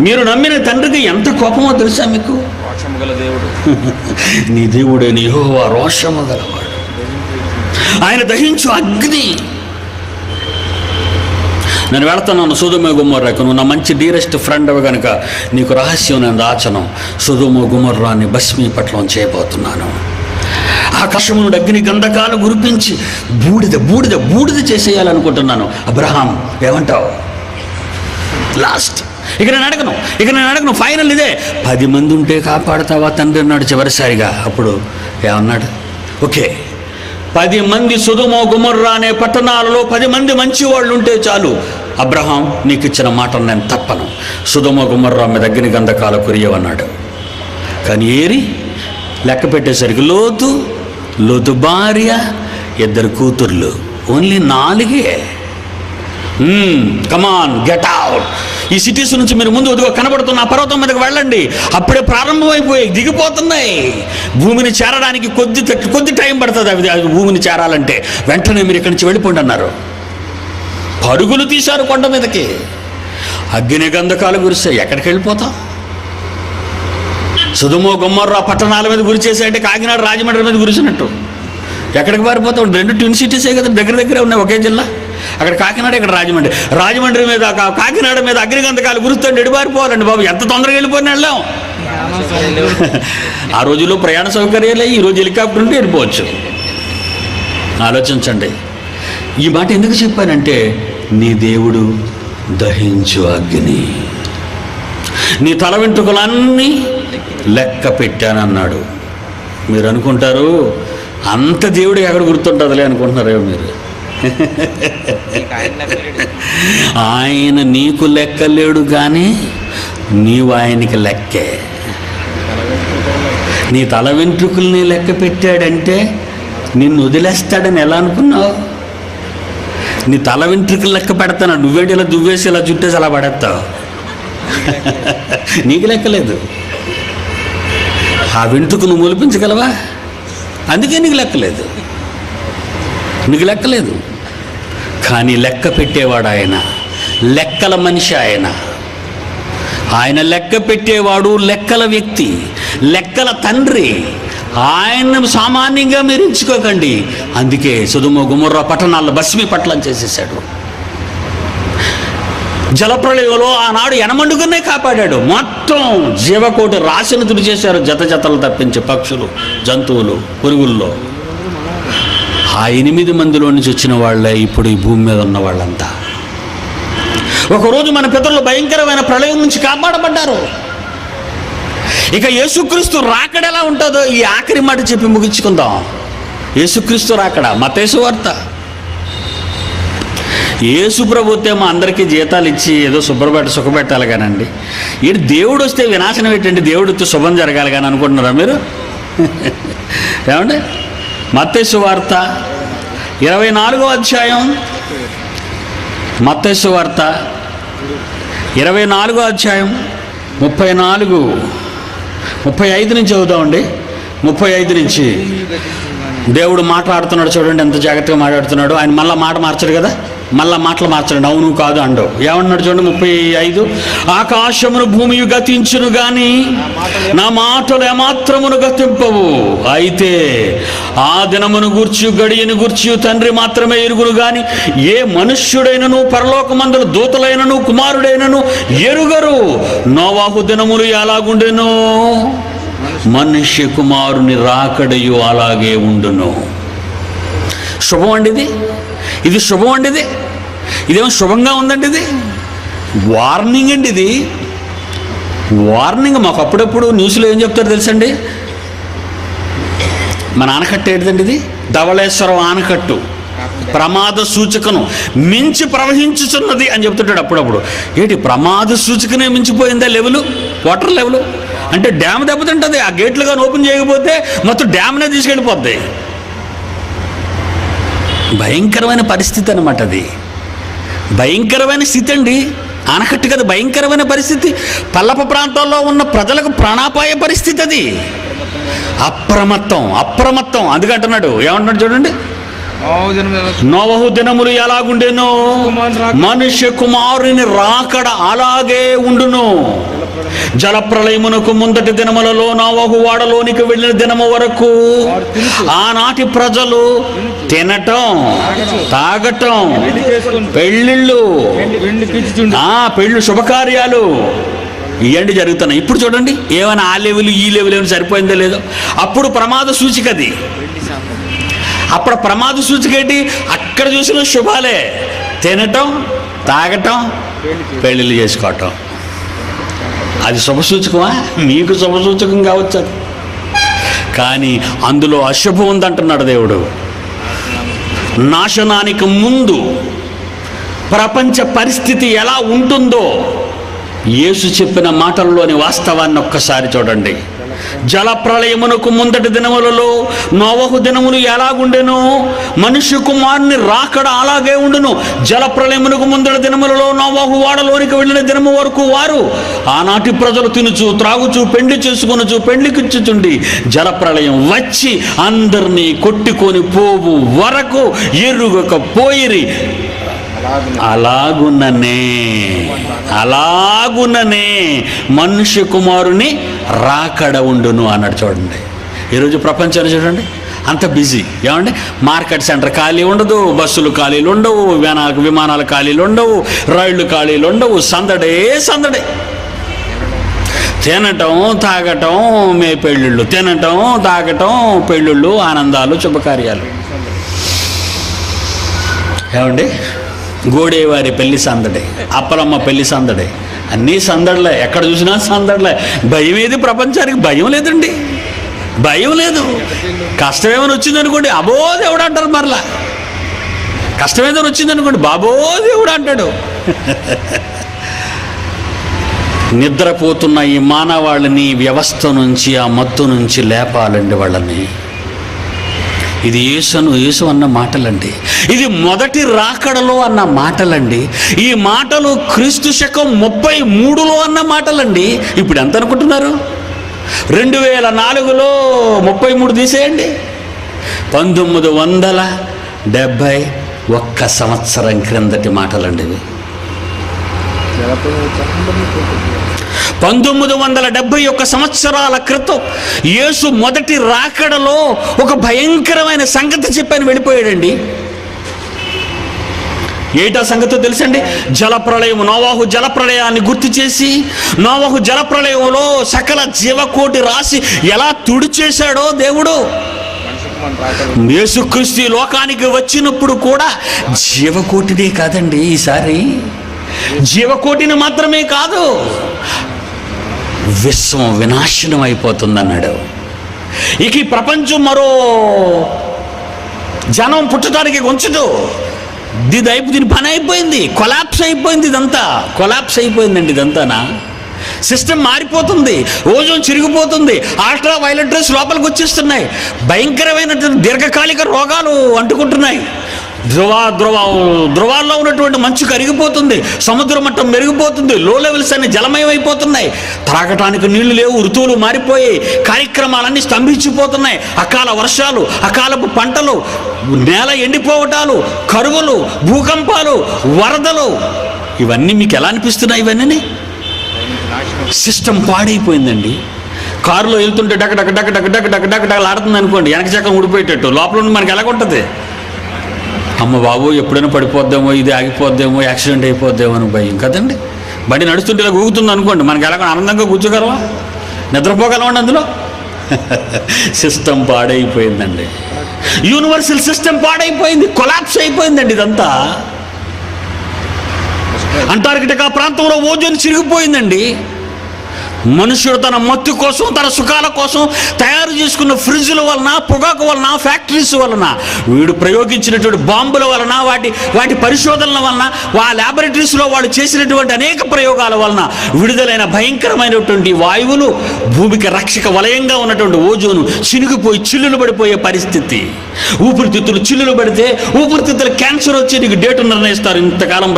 మీరు నమ్మిన తండ్రికి ఎంత కోపమో తెలుసా మీకు? నీ దేవుడైన యెహోవా రోషము గలవాడు, ఆయన దహించు అగ్ని. నేను వెళుతున్నాను సొదొమ గొమొర్రాకు. నువ్వు నా మంచి డీరెస్ట్ ఫ్రెండ్ అవి కనుక నీకు రహస్యం నేను దాచను. సొదొమ గొమొర్రాని భస్మీపట్లం చేయబోతున్నాను. ఆకాశం నుండి అగ్ని గంధకాలు గురిపించి బూడిద చేసేయాలనుకుంటున్నాను. అబ్రహాం ఏమంటావు? లాస్ట్ ఇక నేను అడగను ఫైనల్ ఇదే. 10 మంది ఉంటే కాపాడుతావా తండ్రి అన్నాడు చివరిసారిగా. అప్పుడు ఏమన్నాడు? ఓకే, 10 మంది సొదొమ గొమొర్రా అనే పట్టణాలలో 10 మంది మంచి వాళ్ళు ఉంటే చాలు, అబ్రహాం నీకు ఇచ్చిన మాటను నేను తప్పను. సొదొమ గొమొర్రా మీద అగ్ని గంధకాలు కురియవన్నాడు. కానీ ఏరి లెక్క పెట్టేసరికి లోతు భార్య, 2 కూతుర్లు, ఓన్లీ 4. Come on get out. ఈ సిటీస్ నుంచి మీరు ముందు ఉదిగో కనబడుతున్న పర్వతం మీదకి వెళ్ళండి. అప్పుడే ప్రారంభమైపోయి దిగిపోతున్నాయి. భూమిని చేరడానికి కొద్ది టైం పడుతుంది. అవి భూమిని చేరాలంటే వెంటనే మీరు ఇక్కడి నుంచి వెళ్ళిపోండి అన్నారు. పరుగులు తీశారు కొండ మీదకి. అగ్ని గంధకాలు కురిస్తాయి. ఎక్కడికి వెళ్ళిపోతాం? సొదొమ గొమొర్రా పట్టణాల మీద గురి చేసాయంటే కాకినాడ రాజమండ్రి మీద గురిసినట్టు. ఎక్కడికి పారిపోతాం? 2 ట్విన్ సిటీసే కదా, దగ్గరే ఉన్నాయి, ఒకే జిల్లా. అక్కడ కాకినాడ, ఇక్కడ రాజమండ్రి మీద కాకినాడ మీద అగ్నిగంధకాలు గురుస్తుంటే ఎడిపారిపోవాలండి బాబు. ఎంత తొందరగా వెళ్ళిపోయిన వెళ్ళాం. ఆ రోజుల్లో ప్రయాణ సౌకర్యాలే. ఈరోజు హెలికాప్టర్ ఉంటే వెళ్ళిపోవచ్చు. ఆలోచించండి. ఈ మాట ఎందుకు చెప్పానంటే, నీ దేవుడు దహించు అగ్ని, నీ తల వెంట్రుకలన్నీ లెక్క పెట్టానన్నాడు. మీరు అనుకుంటారు అంత దేవుడు ఎక్కడ గుర్తుంటుందిలే అనుకుంటున్నారేమో మీరు. ఆయన నీకు లెక్కలేడు కానీ నీవు ఆయనకి లెక్కే. నీ తల వెంట్రుకల్ని లెక్క పెట్టాడంటే నిన్ను వదిలేస్తాడని ఎలా అనుకున్నావు? నీ తల వెంట్రుకలు లెక్క పెడతాను, నువ్వేంటి ఇలా దువ్వేసి ఇలా చుట్టేసి అలా పడేస్తావు. నీకు లెక్కలేదు. ఆ వెంట్రుకు నువ్వు మొలిపించగలవా? అందుకే నీకు లెక్కలేదు. కానీ లెక్క పెట్టేవాడు ఆయన, లెక్కల మనిషి ఆయన లెక్క పెట్టేవాడు, లెక్కల వ్యక్తి, లెక్కల తండ్రి. ఆయన్ను సామాన్యంగా మీరు ఎంచుకోకండి. అందుకే సొదొమ గొమొర్రా పట్టణాల్లో భస్మీపట్లం చేసేసాడు. జలప్రళయంలో ఆనాడు ఎనమండుకునే కాపాడాడు. మొత్తం జీవకోటి రాశిని తుడిచేశారు, జతలు తప్పించి పక్షులు, జంతువులు, పురుగుల్లో. ఆ 8 మందిలో నుంచి వచ్చిన వాళ్ళే ఇప్పుడు ఈ భూమి మీద ఉన్న వాళ్ళంతా. ఒకరోజు మన పితరులు భయంకరమైన ప్రళయం నుంచి కాపాడబడ్డారు. ఇక యేసుక్రీస్తు రాకడ ఎలా ఉంటుందో ఈ ఆఖరి మాట చెప్పి ముగించుకుందాం. యేసుక్రీస్తు రాకడ, మత్తయి వార్త. యేసు ప్రభుత్వం అందరికీ జీతాలు ఇచ్చి ఏదో సుఖపెట్టాలి కానండి. ఇటు దేవుడు వస్తే వినాశనం ఏంటండి? దేవుడు వస్తే శుభం జరగాలి కానీ అనుకుంటున్నారా మీరు? ఏమండి? మత్తయి వార్త 24వ అధ్యాయం, మత్తయి వార్త 24వ అధ్యాయం 35 నుంచి చదువుతామండి. 35 నుంచి దేవుడు మాట్లాడుతున్నాడు. చూడండి ఎంత జాగ్రత్తగా మాట్లాడుతున్నాడు. ఆయన మళ్ళీ మాట మార్చడు కదా, మళ్ళా మాటలు మార్చండి, అవును కాదు అండవు. ఏమన్నాడు చూడండి 35, ఆకాశమును భూమియు గతించును గాని నా మాటలు ఏమాత్రమును గతింపవు. అయితే ఆ దినమును గూర్చి గడియను గూర్చి తండ్రి మాత్రమే ఎరుగును గాని ఏ మనుష్యుడైనను పరలోకమందుల దూతలైనను కుమారుడైనను ఎరుగరు. నోవాహు దినములు ఎలాగుండెనో మనుష్య కుమారుని రాకడయు అలాగే ఉండును. శుభం అండి ఇది శుభం అండి. ఇదేమో శుభంగా ఉందండి. ఇది వార్నింగ్ అండి. ఇది వార్నింగ్. మాకు అప్పుడప్పుడు న్యూస్లో ఏం చెప్తారో తెలుసండి? మన ఆనకట్టు ఏంటిదండి ఇది? ధవళేశ్వరం ఆనకట్టు ప్రమాద సూచకను మించి ప్రవహించుచున్నది అని చెప్తుంటాడు అప్పుడప్పుడు. ఏంటి ప్రమాద సూచకనే మించిపోయిందా లెవెల్, వాటర్ లెవెల్? అంటే డ్యామ్ దెబ్బతింటుంది. ఆ గేట్లు కానీ ఓపెన్ చేయకపోతే మొత్తం డ్యామ్నే తీసుకెళ్ళిపోద్ది. భయంకరమైన పరిస్థితి అన్నమాట అది. భయంకరమైన స్థితి అండి. ఆనకట్టు కదా భయంకరమైన పరిస్థితి. పల్లపు ప్రాంతాల్లో ఉన్న ప్రజలకు ప్రాణాపాయ పరిస్థితి అది. అప్రమత్తం అందుకంటున్నాడు. ఏమంటున్నాడు చూడండి, నోవహు దినములు ఎలాగుండెనో మనుష్య కుమారుని రాకడ అలాగే ఉండును. జలప్రళయమునకు ముందటి దినములలో నోవహు వాడలోనికి వెళ్ళిన దినము వరకు ఆనాటి ప్రజలు తినటం, తాగటం, పెళ్ళిళ్ళు, పెళ్ళు శుభకార్యాలు ఇవన్నీ జరుగుతున్నాయి. ఇప్పుడు చూడండి ఏమైనా ఆ లెవెల్ ఈ లెవెల్ ఏమైనా సరిపోయిందో లేదో. అప్పుడు ప్రమాద సూచిక అది. అప్పుడు ప్రమాద సూచిక ఏంటి? అక్కడ చూసిన శుభాలే, తినటం, తాగటం, పెళ్ళిళ్ళు చేసుకోవటం. అది శుభసూచకమా? మీకు శుభసూచకం కావచ్చు అది, కానీ అందులో అశుభం ఉందంటున్నాడు దేవుడు. నాశనానికి ముందు ప్రపంచ పరిస్థితి ఎలా ఉంటుందో యేసు చెప్పిన మాటల్లోని వాస్తవాన్ని ఒక్కసారి చూడండి. జలప్రళయమునకు ముందటి దినములలో నోవహు దినములు ఎలాగుండెనో మనుష్య కుమారుని రాకడ అలాగే ఉండును. జలప్రళయమునకు ముందటి దినములలో నోవహు వాడలోనికి వెళ్ళిన దినము వరకు వారు ఆనాటి ప్రజలు తినుచు, త్రాగుచు, పెండ్లి చేసుకొనుచు, పెండ్లికిచ్చుచుండి జలప్రళయం వచ్చి అందరినీ కొట్టుకొని పోవు వరకు ఎరుగక పోయిరి. అలాగుననే మనుష్య కుమారుని రాకడ ఉండును అన్నాడు. చూడండి ఈరోజు ప్రపంచాన్ని చూడండి, అంత బిజీ. ఏమండి, మార్కెట్ సెంటర్ ఖాళీ ఉండదు, బస్సులు ఖాళీలు ఉండవు, విమానాలు ఖాళీలు ఉండవు, రైళ్లు ఖాళీలు ఉండవు, సందడే. తినటం, తాగటం, పెళ్ళిళ్ళు, తినటం, తాగటం, పెళ్ళిళ్ళు, ఆనందాలు, శుభకార్యాలు. ఏమండి, గోడేవారి పెళ్లి సందడే, అప్పలమ్మ పెళ్లి సందడే, అన్నీ సందడిలే. ఎక్కడ చూసినా సందడిలే. భయం ఏది? ప్రపంచానికి భయం లేదండి, భయం లేదు. కష్టమేమైనా వచ్చిందనుకోండి, అబో దేవుడు అంటారు. మరలా కష్టమేదైనా వచ్చిందనుకోండి, బాబో దేవుడు అంటాడు. నిద్రపోతున్న ఈ మానవాళ్ళని వ్యవస్థ నుంచి, ఆ మత్తు నుంచి లేపాలండి వాళ్ళని. ఇది యేసు అన్న మాటలండి. ఇది మొదటి రాకడలో అన్న మాటలండి. ఈ మాటలు క్రీస్తు శకం 33లో అన్న మాటలండి. ఇప్పుడు ఎంత అనుకుంటున్నారు? 2004లో 33 తీసేయండి. 1971 సంవత్సరం క్రిందటి మాటలండి ఇవి. 1971 సంవత్సరాల క్రితం యేసు మొదటి రాకడలో ఒక భయంకరమైన సంగతి చెప్పని వెళ్ళిపోయాడండి. ఏటా సంగతో తెలుసండి? జలప్రళయం. నోవహు జలప్రళయాన్ని గుర్తు చేసి, నోవహు జలప్రళయంలో సకల జీవకోటి రాసి ఎలా తుడిచేశాడో దేవుడు. యేసుక్రీస్తు లోకానికి వచ్చినప్పుడు కూడా జీవకోటినే కాదండి, ఈసారి జీవకోటిని మాత్రమే కాదు, విశ్వం వినాశనం అయిపోతుందన్నాడు. ఇక ఈ ప్రపంచం మరో జనం పుట్టడానికి ఉంచదు. దీని పని అయిపోయింది, కొలాప్స్ అయిపోయింది. కొలాప్స్ అయిపోయిందండి. ఇదంతానా సిస్టమ్ మారిపోతుంది, ఓజోన్ చిరిగిపోతుంది, అల్ట్రా వైలెట్ రేస్ లోపలికి వచ్చేస్తున్నాయి, భయంకరమైన దీర్ఘకాలిక రోగాలు అంటుకుంటున్నాయి. ధ్రువాల్లో ఉన్నటువంటి మంచు కరిగిపోతుంది, సముద్ర మట్టం మెరిగిపోతుంది, లో లెవెల్స్ అన్ని జలమయం అయిపోతున్నాయి, త్రాగటానికి నీళ్లు లేవు, ఋతువులు మారిపోయి కార్యక్రమాలన్నీ స్తంభించిపోతున్నాయి. అకాల వర్షాలు, అకాలపు పంటలు, నేల ఎండిపోవటాలు, కరువులు, భూకంపాలు, వరదలు, ఇవన్నీ మీకు ఎలా అనిపిస్తున్నాయి? ఇవన్నీ సిస్టమ్ పాడైపోయిందండి. కారులో వెళ్తుంటే డక్ డక్ డక్ డక్ డక్ డక్ డక్ డక్ ఆడుతుంది అనుకోండి, వెనక చక్రం ఊడిపోయేటట్టు. లోపల ఉండి మనకి ఎలాగుంటుంది? అమ్మ బాబు ఎప్పుడైనా పడిపోద్దామో, ఇది ఆగిపోద్దేమో, యాక్సిడెంట్ అయిపోద్దేమో అని భయం కదండి. బండి నడుస్తుంటే ఇలా ఊగుతుంది అనుకోండి, మనకి ఎలా ఆనందంగా కూర్చోగలమా? నిద్రపోగలమండి అందులో? సిస్టమ్ పాడైపోయిందండి. యూనివర్సల్ సిస్టమ్ పాడైపోయింది, కొలాప్స్ అయిపోయిందండి ఇదంతా. అంటార్కిటికా ప్రాంతంలో ఓజోన్ చిరిగిపోయిందండి. మనుషుడు తన మత్తు కోసం, తన సుఖాల కోసం తయారు చేసుకున్న ఫ్రిడ్జ్ల వలన, పొగాకు వలన, ఫ్యాక్టరీస్ వలన, వీడు ప్రయోగించినటువంటి బాంబుల వలన, వాటి పరిశోధనల వలన, ల్యాబొరేటరీస్లో వాళ్ళు చేసినటువంటి అనేక ప్రయోగాల వలన విడుదలైన భయంకరమైనటువంటి వాయువులు భూమికి రక్షక వలయంగా ఉన్నటువంటి ఓజోను చినిగిపోయి చిల్లులు పడిపోయే పరిస్థితి. ఊపిరితిత్తులు చిల్లులు పడితే ఊపిరితిత్తులు క్యాన్సర్ వచ్చి నీకు డేటు నిర్ణయిస్తారు, ఇంతకాలం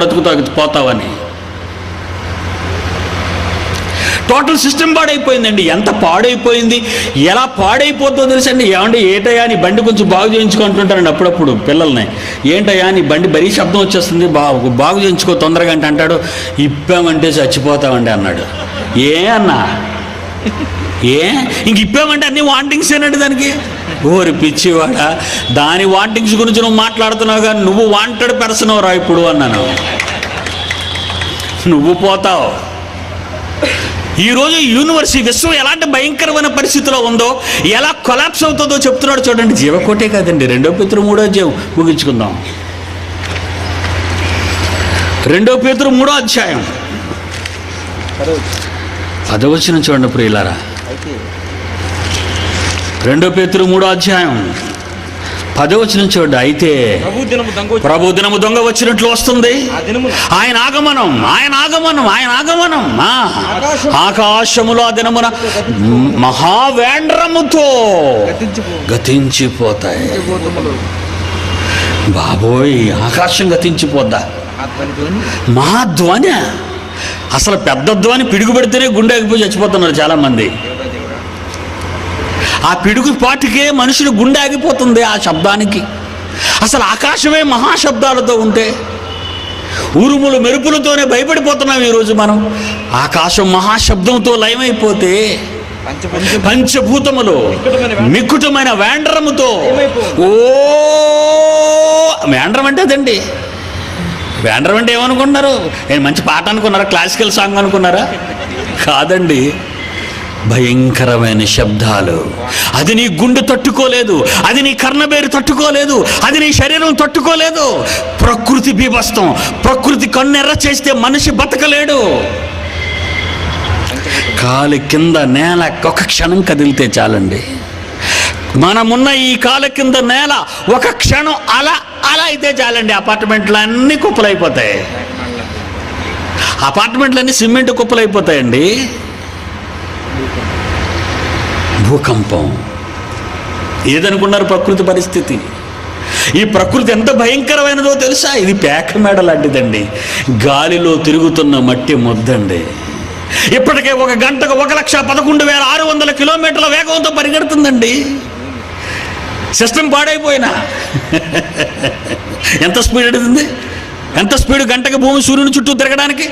పోతావని. Total system పాడైపోయిందండి. ఎంత పాడైపోయింది, ఎలా పాడైపోతుందో తెలుసండి. ఏమంటే ఏంటయ్యా నీ బండి కొంచెం బాగు చేయించుకుంటుంటారండి అప్పుడప్పుడు పిల్లల్ని. ఏంటయ్యా నీ బండి మరీ శబ్దం వచ్చేస్తుంది, బాగు చేయించుకో తొందరగా అంటే అంటాడు, ఇప్పామంటే చచ్చిపోతామండి అన్నాడు. ఏ అన్నా ఇంక ఇప్పామంటే అన్ని వాంటింగ్స్ ఏనండి దానికి. ఓరి పిచ్చివాడా, దాని వాంటింగ్స్ గురించి నువ్వు మాట్లాడుతున్నావు కానీ నువ్వు వాంటెడ్ పర్సన్ రా ఇప్పుడు అన్నాను. నువ్వు పోతావు. ఈరోజు యూనివర్సిటీ విశ్వం ఎలాంటి భయంకరమైన పరిస్థితిలో ఉందో, ఎలా కొలాప్స్ అవుతుందో చెప్తున్నాడు చూడండి. జీవకోటే కాదండి. 2 పేతురు 3వ అధ్యాయం ముగించుకుందాం. 2 పేతురు 3వ అధ్యాయం 10వ వచనం చూడండి ప్రియులారా. 2 పేతురు 3వ అధ్యాయం 10వ వచనం చూడండి. అయితే ప్రభు దినము దొంగ వచ్చినట్లు వస్తుంది. ఆయన ఆగమనం ఆకాశములో ఆ దినమున మహావేండ్రముతో గతించిపోతాయి. బాబోయ్, ఆకాశం గతించిపోద్దా? మహాధ్వని. అసలు పెద్ద ధ్వని పిడుగుపెడితేనే గుండె ఆగిపోయి చచ్చిపోతున్నారు చాలామంది. ఆ పిడుగు పాటికే మనుషులు గుండె ఆగిపోతుంది ఆ శబ్దానికి. అసలు ఆకాశమే మహాశబ్దాలతో ఉంటే, ఉరుములు మెరుపులతోనే భయపడిపోతున్నాం ఈరోజు మనం. ఆకాశం మహాశబ్దంతో లయమైపోతే, పంచభూతములు మిక్కుటమైన వేండ్రముతో, వేండ్రం అంటే అదండి. వేండ్రం అంటే ఏమనుకున్నారు? నేను మంచి పాట అనుకున్నారా? క్లాసికల్ సాంగ్ అనుకున్నారా? కాదండి. భయంకరమైన శబ్దాలు. అది నీ గుండె తట్టుకోలేదు, అది నీ కర్ణబేరు తట్టుకోలేదు, అది నీ శరీరం తట్టుకోలేదు. ప్రకృతి బీభత్సం. ప్రకృతి కన్నెర్ర చేస్తే మనిషి బతకలేడు. కాలి కింద నేల ఒక క్షణం కదిలితే చాలండి. మనమున్న ఈ కాలు కింద నేల ఒక క్షణం అలా అయితే చాలండి, అపార్ట్మెంట్లు అన్నీ కుప్పలైపోతాయి. అపార్ట్మెంట్లన్నీ సిమెంట్ కుప్పలైపోతాయండి. భూకంపం. ఏదనుకున్నారు ప్రకృతి పరిస్థితి? ఈ ప్రకృతి ఎంత భయంకరమైనదో తెలుసా? ఇది పేక మేడ లాంటిదండి, గాలిలో తిరుగుతున్న మట్టి ముద్దండి. ఇప్పటికే ఒక గంటకు 1,11,600 కిలోమీటర్ల వేగంతో పరిగెడుతుందండి. సిస్టమ్ పాడైపోయినా ఎంత స్పీడ్ అడుగుతుంది? ఎంత స్పీడ్ గంటకు భూమి సూర్యుని చుట్టూ తిరగడానికి?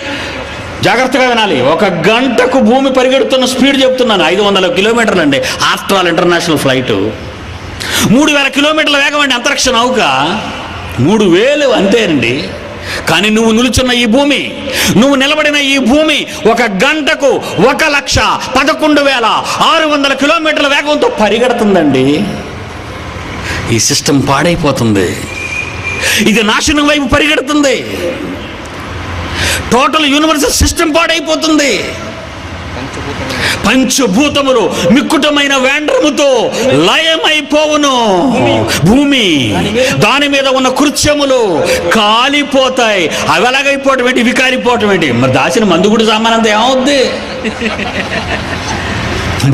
జాగ్రత్తగా వినాలి. 1 గంటకు భూమి పరిగెడుతున్న స్పీడ్ చెప్తున్నాను 500 కిలోమీటర్లు అండి. After all international flight. 3,000 కిలోమీటర్ల వేగం అండి అంతరిక్ష నౌక. 3,000 అంతేనండి. కానీ నువ్వు నిలుచున్న ఈ భూమి, నువ్వు నిలబడిన ఈ భూమి 1 గంటకు 1,11,600 కిలోమీటర్ల వేగంతో పరిగెడుతుందండి. ఈ సిస్టమ్ పాడైపోతుంది. ఇది నాశనం వైపు పరిగెడుతుంది. టోటల్ యూనివర్సల్ సిస్టమ్ పాడైపోతుంది. పంచభూతములు మిక్కుటమైన వేండ్రముతో లయమైపోవును. భూమి, దాని మీద ఉన్న కృత్యములు కాలిపోతాయి. అవి ఎలాగైపోవటం ఏంటి? ఇవి కాలిపోవటం ఏంటి? మరి దాచిన మందుగుడు సామానంతా ఏమవుద్ది?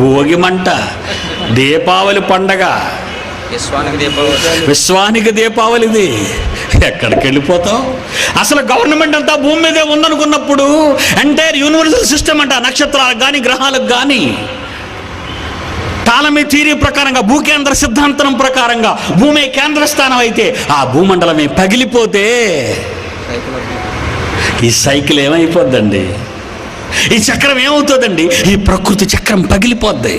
భోగి మంట, దీపావళి పండగ, విశ్వానికి దీపావళిది. ఎక్కడికి వెళ్ళిపోతావు? అసలు గవర్నమెంట్ అంతా భూమి మీదే ఉందనుకున్నప్పుడు ఎంటైర్ యూనివర్సల్ సిస్టమ్ అంట, నక్షత్రాలకు కానీ గ్రహాలకు కానీ టాలమీ థియరీ ప్రకారంగా, భూకేంద్ర సిద్ధాంతం ప్రకారంగా భూమి కేంద్ర స్థానం అయితే ఆ భూమండలమే పగిలిపోతే ఈ సైకిల్ ఏమైపోద్దండి? ఈ చక్రం ఏమవుతుందండి? ఈ ప్రకృతి చక్రం పగిలిపోద్ది.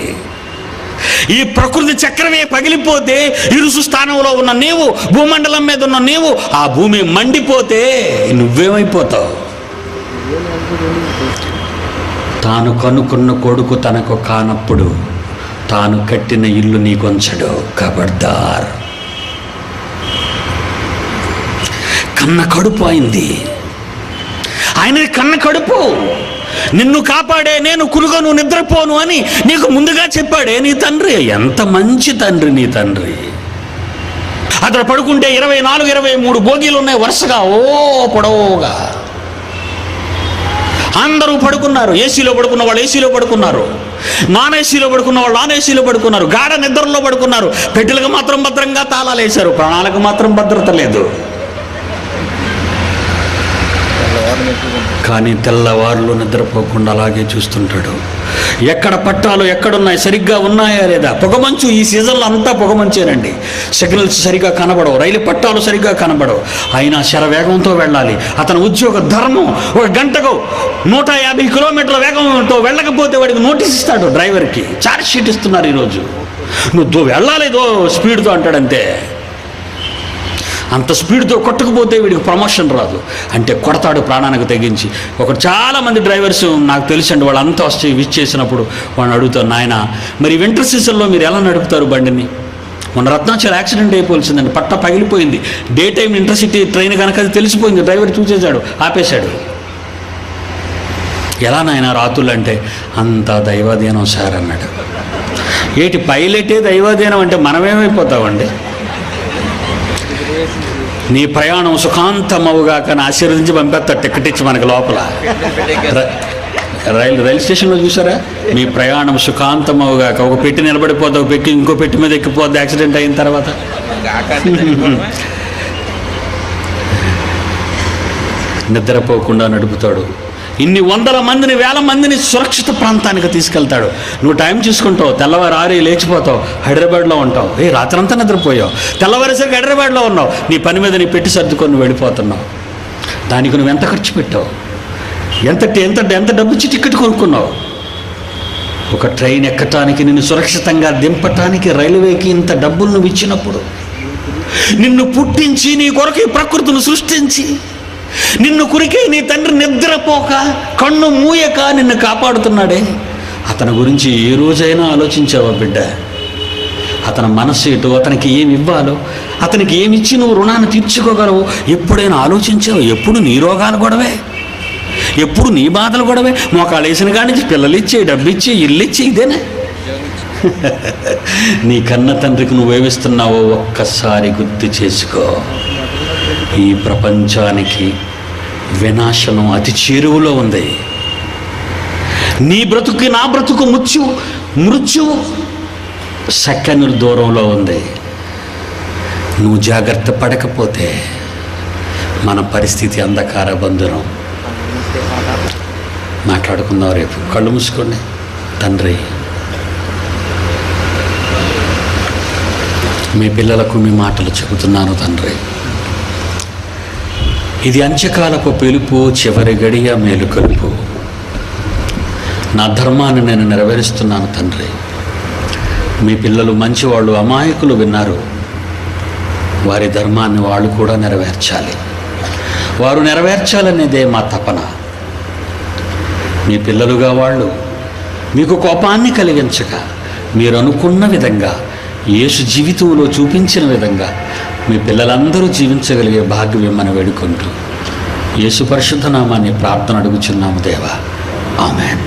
ఈ ప్రకృతి చక్రమే పగిలిపోతే ఇరుసు స్థానంలో ఉన్న నీవు, భూమండలం మీద ఉన్న నీవు, ఆ భూమి మండిపోతే నువ్వేమైపోతావు? తాను కనుక్కున్న కొడుకు తనకు కానప్పుడు తాను కట్టిన ఇల్లు నీకొంచడు. ఖబర్దార్. కన్న కడుపు అయింది. ఆయనది కన్న కడుపు. నిన్ను కాపాడే నేను కునుగను నిద్రపోను అని నీకు ముందుగా చెప్పాడే నీ తండ్రి. ఎంత మంచి తండ్రి నీ తండ్రి. అతను పడుకుంటే 24, 23 బోగీలు ఉన్నాయి వరుసగా, పొడవుగా. అందరూ పడుకున్నారు. ఏసీలో పడుకున్న వాళ్ళు ఏసీలో పడుకున్నారు, నాన్ ఏసీలో పడుకున్న వాళ్ళు నాన్ ఏసీలో పడుకున్నారు, గాఢ నిద్రలో పడుకున్నారు. పెట్టెలకు మాత్రం భద్రంగా తాళాలు వేశారు, ప్రాణాలకు మాత్రం భద్రత లేదు. కానీ తెల్లవారులు నిద్రపోకుండా అలాగే చూస్తుంటాడు. ఎక్కడ పట్టాలు ఎక్కడున్నాయి, సరిగ్గా ఉన్నాయా లేదా. పొగమంచు ఈ సీజన్లో అంతా పొగమంచేనండి. సిగ్నల్స్ సరిగ్గా కనబడవు, రైలు పట్టాలు సరిగ్గా కనబడవు. అయినా శరవేగంతో వెళ్ళాలి. అతని ఉద్యోగ ధర్మం. ఒక గంటకు 150 కిలోమీటర్ల వేగంతో వెళ్ళకపోతే వాడికి నోటీస్ ఇస్తాడు డ్రైవర్కి. ఛార్జ్ షీట్ ఇస్తున్నారు ఈరోజు. నువ్వు వెళ్ళాలి ఏదో స్పీడ్తో అంటాడంతే. అంత స్పీడ్తో కొట్టకపోతే వీడికి ప్రమోషన్ రాదు అంటే కొడతాడు ప్రాణానికి తెగించి. చాలామంది డ్రైవర్స్ నాకు తెలుసండి, వాళ్ళు అంతా వచ్చి విచ్ చేసినప్పుడు వాడిని అడుగుతారు, నాయన మరి వింటర్ సీజన్లో మీరు ఎలా నడుపుతారు బండిని? మొన్న రత్నాచల్ యాక్సిడెంట్ అయిపోవాల్సిందండి, పట్ట పగిలిపోయింది. డే టైం ఇంటర్సిటీ ట్రైన్ కనుక అది తెలిసిపోయింది. డ్రైవర్ చూసేశాడు, ఆపేశాడు. ఎలా నాయన రాత్రులు అంటే, అంతా దైవాధీనం సార్ అన్నాడు. ఏటి పైలటే దైవాధీనం అంటే మనమేమైపోతామండి? నీ ప్రయాణం సుఖాంతమవుగాక అని ఆశీర్వదించి పంపేస్తాడు టికెట్ ఇచ్చి మనకి లోపల. రైలు స్టేషన్లో చూసారా, మీ ప్రయాణం సుఖాంతమవుగాక. ఒక పెట్టి నిలబడిపోతా, ఒక పెట్టి ఇంకో పెట్టి మీద ఎక్కిపోద్ది యాక్సిడెంట్ అయిన తర్వాత. నిద్రపోకుండా నడుపుతాడు. ఇన్ని వందల మందిని, వేల మందిని సురక్షిత ప్రాంతానికి తీసుకెళ్తాడు. నువ్వు టైం చూసుకుంటావు, తెల్లవారు 6 లేచిపోతావు, హైదరాబాద్లో ఉంటావు. రాత్రంతా నిద్రపోయావు, తెల్లవారేసరికి హైదరాబాద్లో ఉన్నావు. నీ పని మీద నీ పెట్టి సర్దుకొని నువ్వు వెళ్ళిపోతున్నావు. దానికి నువ్వు ఎంత ఖర్చు పెట్టావు, ఎంత డబ్బు ఇచ్చి టికెట్ కొనుక్కున్నావు. ఒక ట్రైన్ ఎక్కటానికి, నిన్ను సురక్షితంగా దింపటానికి రైల్వేకి ఇంత డబ్బులు నువ్వు ఇచ్చినప్పుడు, నిన్ను పుట్టించి నీ కొరకు ఈ ప్రకృతిని సృష్టించి నిన్ను కురికే నీ తండ్రి నిద్రపోక కన్ను మూయక నిన్ను కాపాడుతున్నాడే, అతని గురించి ఏ రోజైనా ఆలోచించావా బిడ్డ? అతని మనస్సు ఎటు, అతనికి ఏమి ఇవ్వాలో, అతనికి ఏమిచ్చి నువ్వు రుణాన్ని తీర్చుకోగలవు ఎప్పుడైనా ఆలోచించావు? ఎప్పుడు నీ రోగాలు గొడవే, ఎప్పుడు నీ బాధలు గొడవే. మోకాళ్ళు వేసిన కాడి నుంచి పిల్లలు ఇచ్చి, డబ్బు ఇచ్చి, ఇల్లు ఇచ్చి, ఇదేనా? నీ కన్న తండ్రికి నువ్వేమిస్తున్నావో ఒక్కసారి గుర్తు చేసుకో. ఈ ప్రపంచానికి వినాశనం అతి చేరువలో ఉంది. నీ బ్రతుకు, నా బ్రతుకు మృత్యువు సెకండ్ల దూరంలో ఉంది. నువ్వు జాగ్రత్త పడకపోతే మన పరిస్థితి అంధకార బంధురం. మాట్లాడుకుందాం రేపు. కళ్ళు మూసుకోండి. తండ్రి, మీ పిల్లలకు మీ మాటలు చెబుతున్నాను తండ్రి. ఇది అంత్యకాలపు పిలుపు, చివరి గడియ మేలుకొలుపు. నా ధర్మాన్ని నేను నెరవేరుస్తున్నాను తండ్రి. మీ పిల్లలు మంచివాళ్ళు, అమాయకులు విన్నారు. వారి ధర్మాన్ని వాళ్ళు కూడా నెరవేర్చాలి. వారు నెరవేర్చాలనేదే మా తపన. మీ పిల్లలుగా వాళ్ళు మీకు కోపాన్ని కలిగించక, మీరు అనుకున్న విధంగా, యేసు జీవితంలో చూపించిన విధంగా మీ పిల్లలందరూ జీవించగలిగే భాగ్యం ఇమ్మని వేడుకుంటూ యేసు పరిశుద్ధ నామాన్ని ప్రార్థన అడుగుచున్నాము దేవా. ఆమేన్.